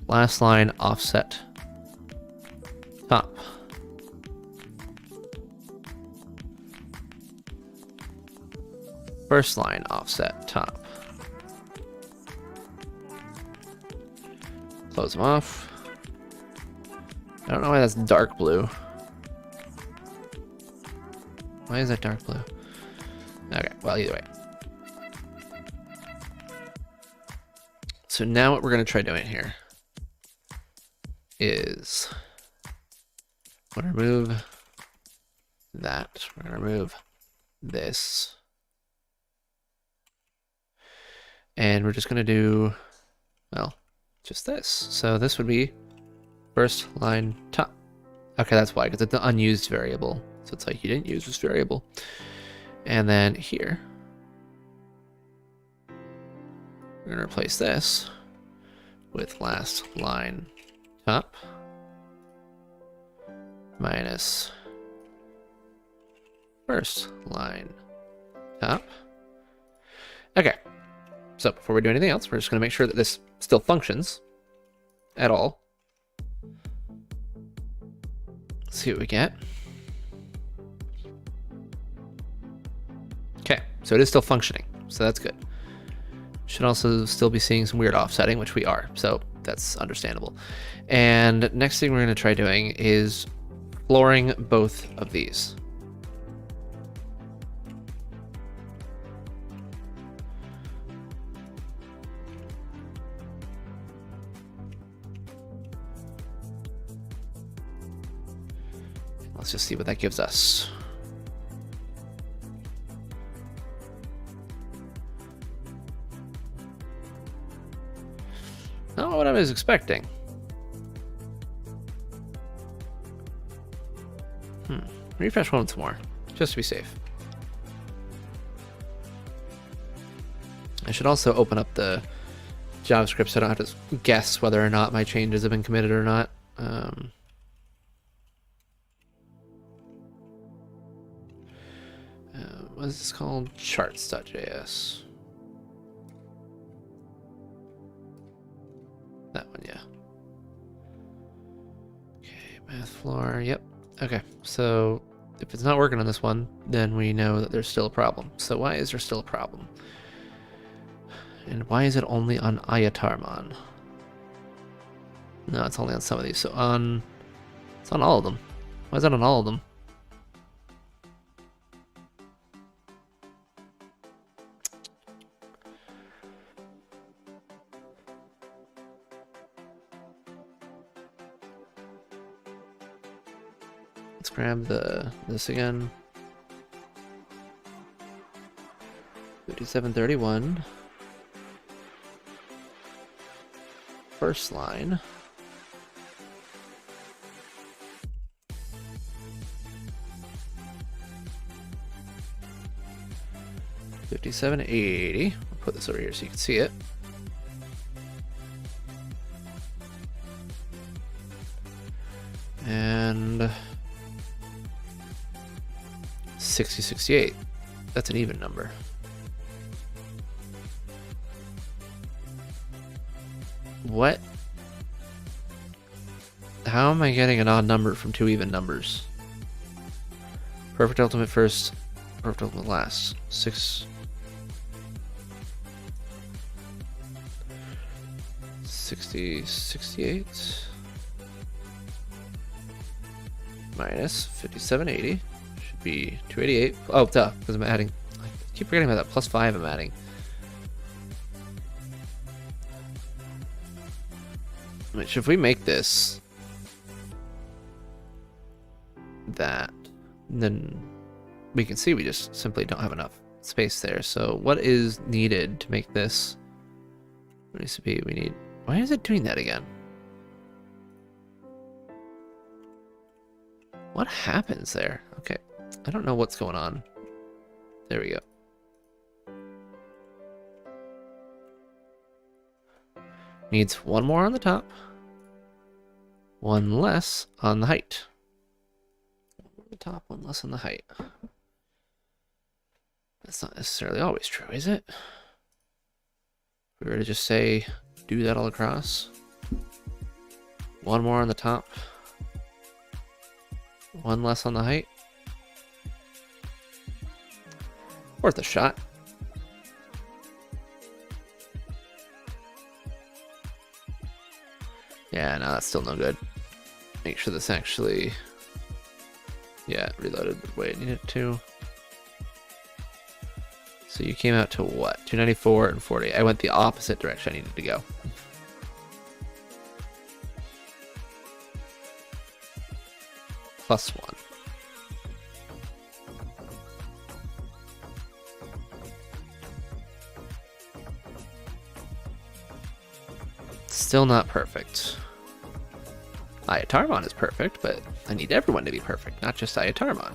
Last line offset top. First line offset top. Close them off. I don't know why that's dark blue. Why is that dark blue? Okay, well, either way. So now what we're going to try doing here is we're going to remove that. We're going to remove this. And we're just going to do, well, just this. So this would be first line top. Okay, that's why, because it's an unused variable. So it's like you didn't use this variable. And then here, we're going to replace this with last line top minus first line top. Okay. So before we do anything else, we're just going to make sure that this still functions at all. Let's see what we get. Okay, so it is still functioning, so that's good. Should also still be seeing some weird offsetting, which we are, so that's understandable. And next thing we're going to try doing is flooring both of these. Let's just see what that gives us. Not what I was expecting. Refresh once more, just to be safe. I should also open up the JavaScript so I don't have to guess whether or not my changes have been committed or not. What is this called? Charts.js. That one, yeah. Okay, math floor, yep. Okay, so if it's not working on this one, then we know that there's still a problem. So why is there still a problem? And why is it only on Ayatarmon? No, it's only on some of these. So it's on all of them. Why is that on all of them? Let's grab this again. 5731. First line. $57.80. I'll put this over here so you can see it. And 6068. That's an even number. What? How am I getting an odd number from two even numbers? Perfect ultimate first, perfect ultimate last. 6. 60, 68 minus 5780 should be 288. Oh, duh, because I'm adding. I keep forgetting about that +5 I'm adding. Which, if we make this that, then we can see we just simply don't have enough space there. So what is needed to make this? What needs to be? We need. Why is it doing that again? What happens there? Okay, I don't know what's going on. There we go. Needs one more on the top, one less on the height. One more on the top, one less on the height. That's not necessarily always true, is it? If we were to just say, do that all across. One more on the top, one less on the height. Worth a shot. Yeah, no, that's still no good. Make sure this actually, yeah, reloaded the way it needed to. So you came out to what? 294 and 40. I went the opposite direction I needed to go. +1. Still not perfect. Ayatarmon is perfect, but I need everyone to be perfect, not just Ayatarmon.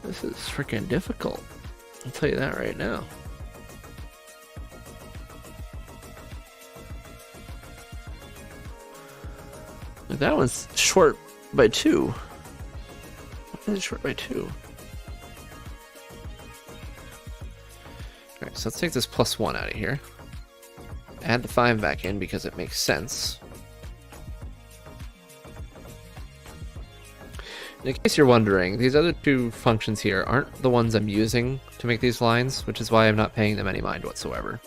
This is freaking difficult. I'll tell you that right now. That one's short by 2. Why is it short by 2? Alright, so let's take this +1 out of here. Add the 5 back in because it makes sense. In case you're wondering, these other two functions here aren't the ones I'm using to make these lines, which is why I'm not paying them any mind whatsoever.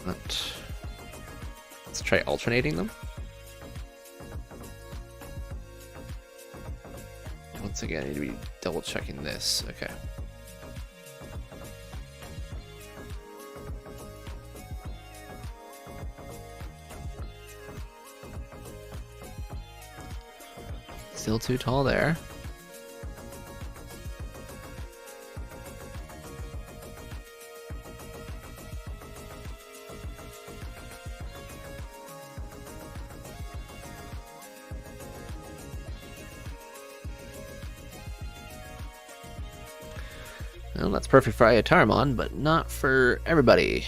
But let's try alternating them. Once again, I need to be double checking this. Okay. Still too tall there. Well, that's perfect for Ayatarmon, but not for everybody.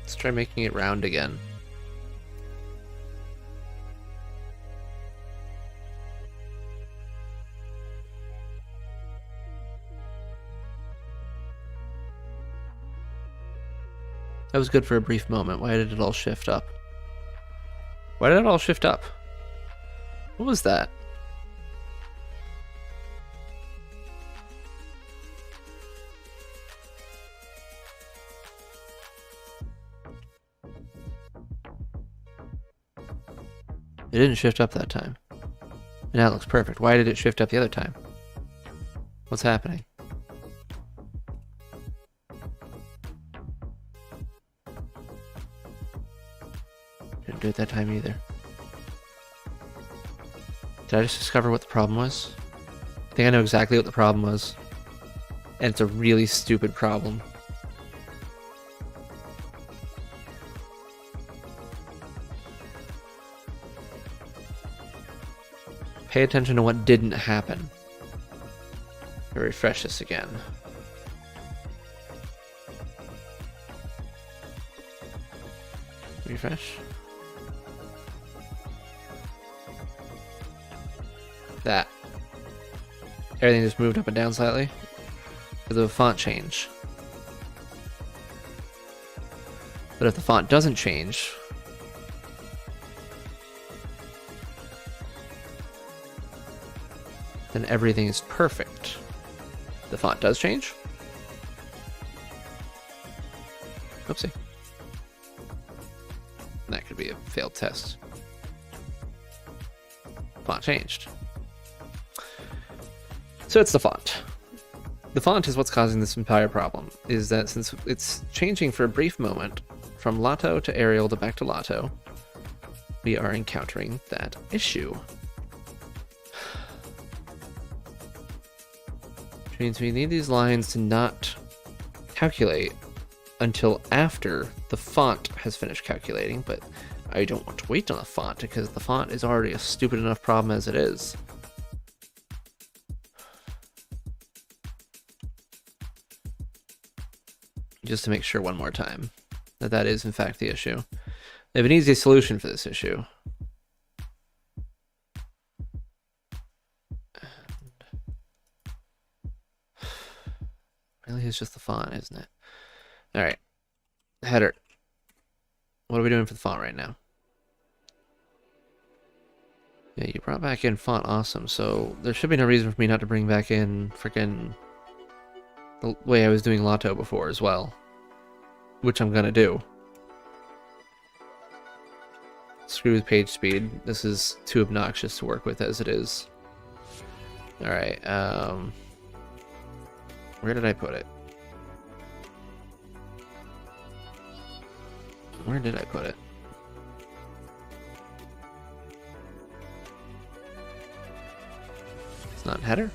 Let's try making it round again. That was good for a brief moment. Why did it all shift up? Why did it all shift up? What was that? didn't shift up that time. And now it looks perfect. Why did it shift up the other time? What's happening? Didn't do it that time either. Did I just discover what the problem was? I think I know exactly what the problem was. And it's a really stupid problem. Pay attention to what didn't happen. I'll refresh this again. Refresh. That. Everything just moved up and down slightly because of a font change. But if the font doesn't change, then everything is perfect. The font does change. Oopsie. That could be a failed test. Font changed. So it's the font. The font is what's causing this entire problem, is that since it's changing for a brief moment from Lotto to Arial to back to Lotto, we are encountering that issue. Which means we need these lines to not calculate until after the font has finished calculating, but I don't want to wait on the font because the font is already a stupid enough problem as it is. Just to make sure one more time that that is in fact the issue. They have an easy solution for this issue. Really, it's just the font, isn't it? All right, header. What are we doing for the font right now? Yeah, you brought back in font awesome, so there should be no reason for me not to bring back in freaking the way I was doing Lotto before as well, which I'm gonna do. Screw with page speed. This is too obnoxious to work with as it is. All right, where did I put it? Where did I put it? It's not header?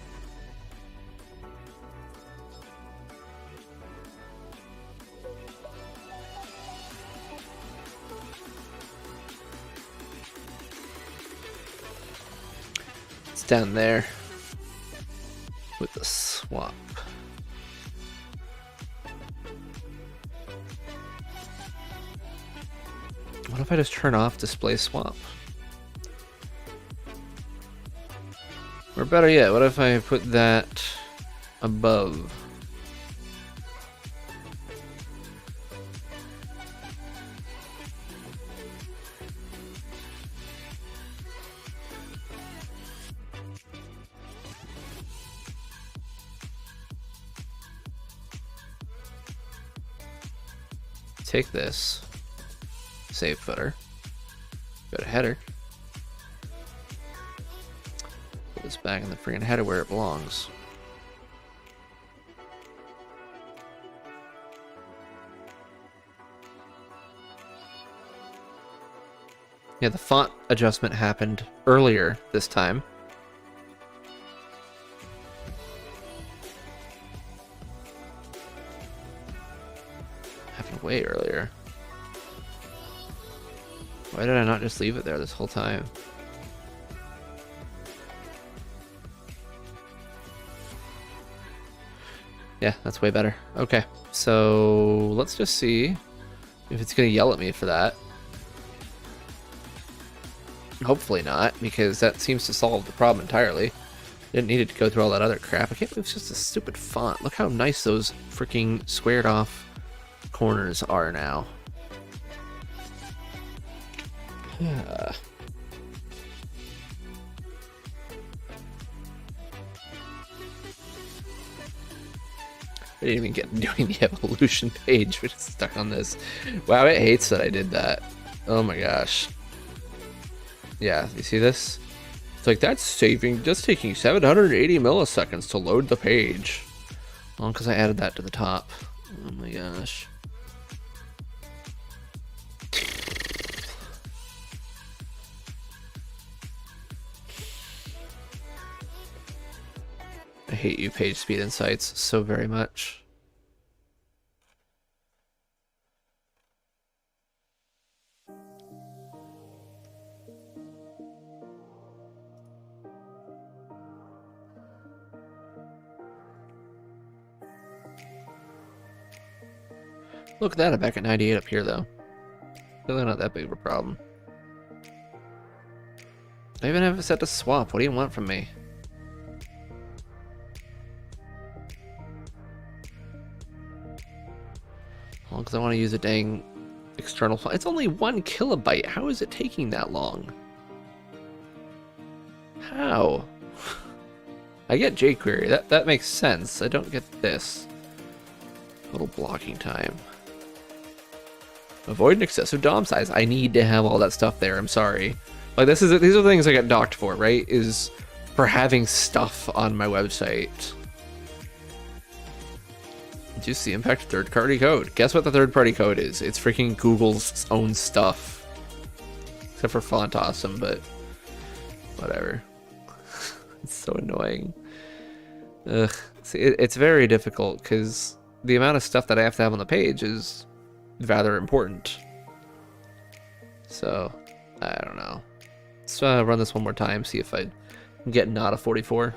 It's down there with the swap. What if I just turn off display swap? Or better yet, what if I put that above? Take this. Save footer. Go to header. Put this back in the freaking header where it belongs. Yeah, the font adjustment happened earlier this time. Happened way earlier. Why did I not just leave it there this whole time? Yeah, that's way better. Okay, so let's just see if it's going to yell at me for that. Hopefully not, because that seems to solve the problem entirely. Didn't need it to go through all that other crap. I can't believe it's just a stupid font. Look how nice those freaking squared off corners are now. Yeah. I didn't even get doing the evolution page. We're just stuck on this. Wow, it hates that I did that. Oh my gosh. Yeah, you see this? It's like, that's taking 780 milliseconds to load the page. Well, because I added that to the top. Oh my gosh. I hate you, page speed insights, so very much. Look at that, I'm back at 98 up here, though. Really not that big of a problem. I even have it set to swap. What do you want from me? Well, because I want to use a dang external file. It's only 1 kilobyte. How is it taking that long? How? I get jQuery. That makes sense. I don't get this. Little blocking time. Avoid an excessive DOM size. I need to have all that stuff there. I'm sorry. Like these are the things I get docked for, right? Is for having stuff on my website. Do you see impact third-party code? Guess what the third-party code is? It's freaking Google's own stuff. Except for Font Awesome, but whatever. It's so annoying. Ugh. See, it's very difficult because the amount of stuff that I have to have on the page is rather important. So, I don't know. Let's run this one more time, see if I can get not a 44.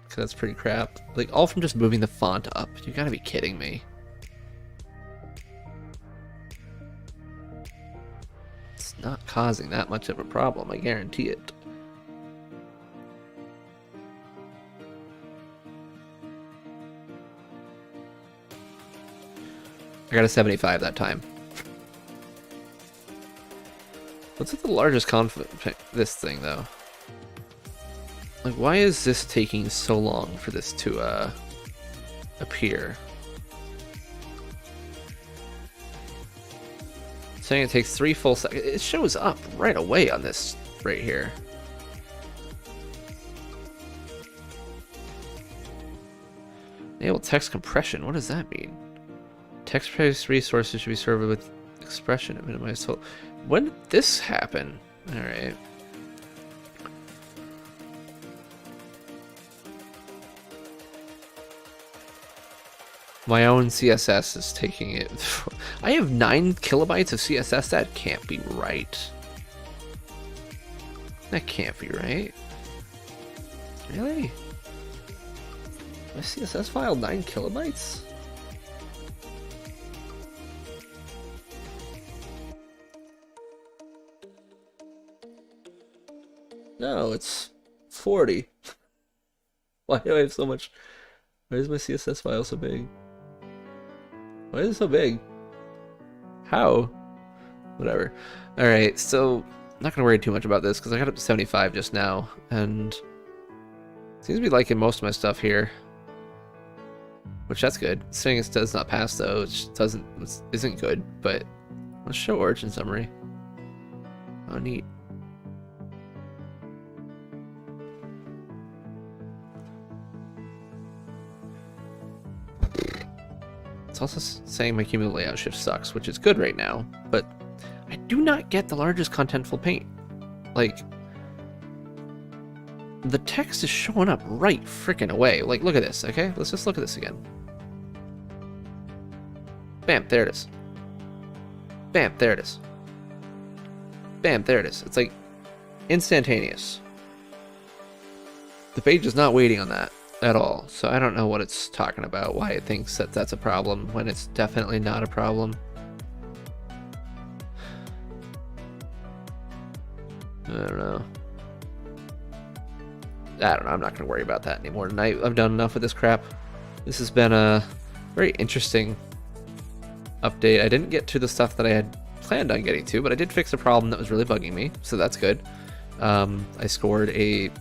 Because that's pretty crap. Like, all from just moving the font up. You gotta be kidding me. It's not causing that much of a problem, I guarantee it. I got a 75 that time. What's the largest this thing though? Like, why is this taking so long for this to appear? It's saying it takes 3 full seconds. It shows up right away on this right here. Enable text compression. What does that mean? Text-based resources should be served with expression and minimized total. When did this happen? All right. My own CSS is taking it. I have 9 kilobytes of CSS. That can't be right. That can't be right. Really? My CSS file 9 kilobytes? No, it's 40. Why do I have so much? Why is my CSS file so big? Why is it so big? How? Whatever. Alright, so I'm not going to worry too much about this because I got up to 75 just now, and seems to be liking most of my stuff here. Which, that's good. It's saying it does not pass though, which isn't good, but let's show origin summary. Oh, neat. It's also saying my cumulative layout shift sucks, which is good right now, but I do not get the largest contentful paint. Like, the text is showing up right freaking away. Like, look at this, okay? Let's just look at this again. Bam, there it is. Bam, there it is. Bam, there it is. It's like instantaneous. The page is not waiting on that at all, so I don't know what it's talking about, why it thinks that that's a problem when it's definitely not a problem. I don't know. I'm not going to worry about that anymore tonight. I've done enough of this crap. This has been a very interesting update. I didn't get to the stuff that I had planned on getting to, but I did fix a problem that was really bugging me, so that's good. I scored a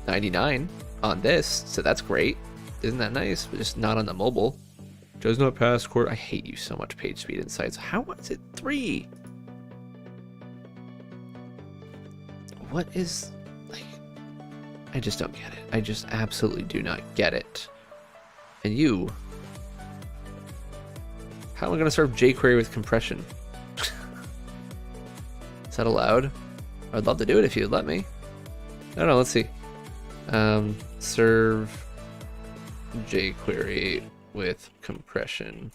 99 on this, so that's great. Isn't that nice? But just not on the mobile. Does not pass court. I hate you so much, page speed insights. How was it 3? what is, like, I just don't get it. I just absolutely do not get it. And you, how am I going to serve jQuery with compression? Is that allowed? I'd love to do it if you'd let me. I don't know, let's see. Serve jQuery with compression.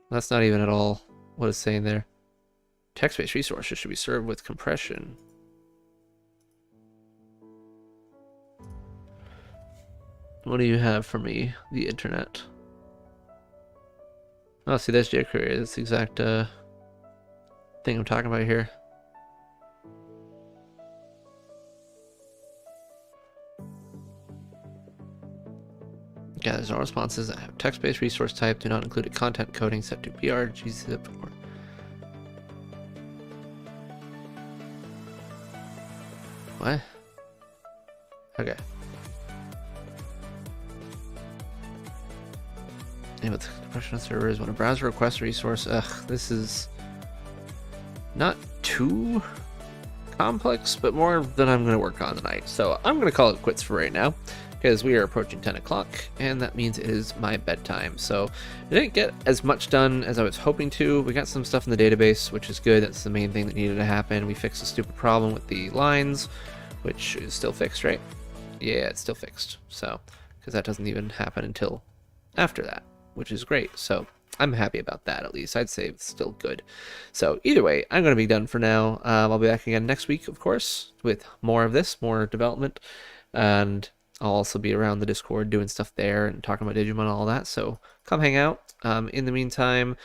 That's not even at all what it's saying there. Text-based resources should be served with compression. What do you have for me? The internet. Oh, see, that's jQuery. That's the exact thing I'm talking about here. Yeah, there's no responses that have text-based resource type, do not include a content coding set to BR, gzip, or... What? Okay. And with compression servers, when a browser requests a resource, this is not too complex, but more than I'm going to work on tonight. So I'm going to call it quits for right now, because we are approaching 10 o'clock, and that means it is my bedtime. So I didn't get as much done as I was hoping to. We got some stuff in the database, which is good. That's the main thing that needed to happen. We fixed the stupid problem with the lines, which is still fixed, right? Yeah, it's still fixed. So, because that doesn't even happen until after that, which is great. So I'm happy about that, at least. I'd say it's still good. So either way, I'm going to be done for now. I'll be back again next week, of course, with more of this, more development. And I'll also be around the Discord doing stuff there and talking about Digimon and all that. So come hang out. In the meantime,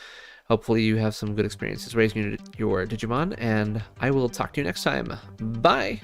hopefully you have some good experiences raising your Digimon. And I will talk to you next time. Bye!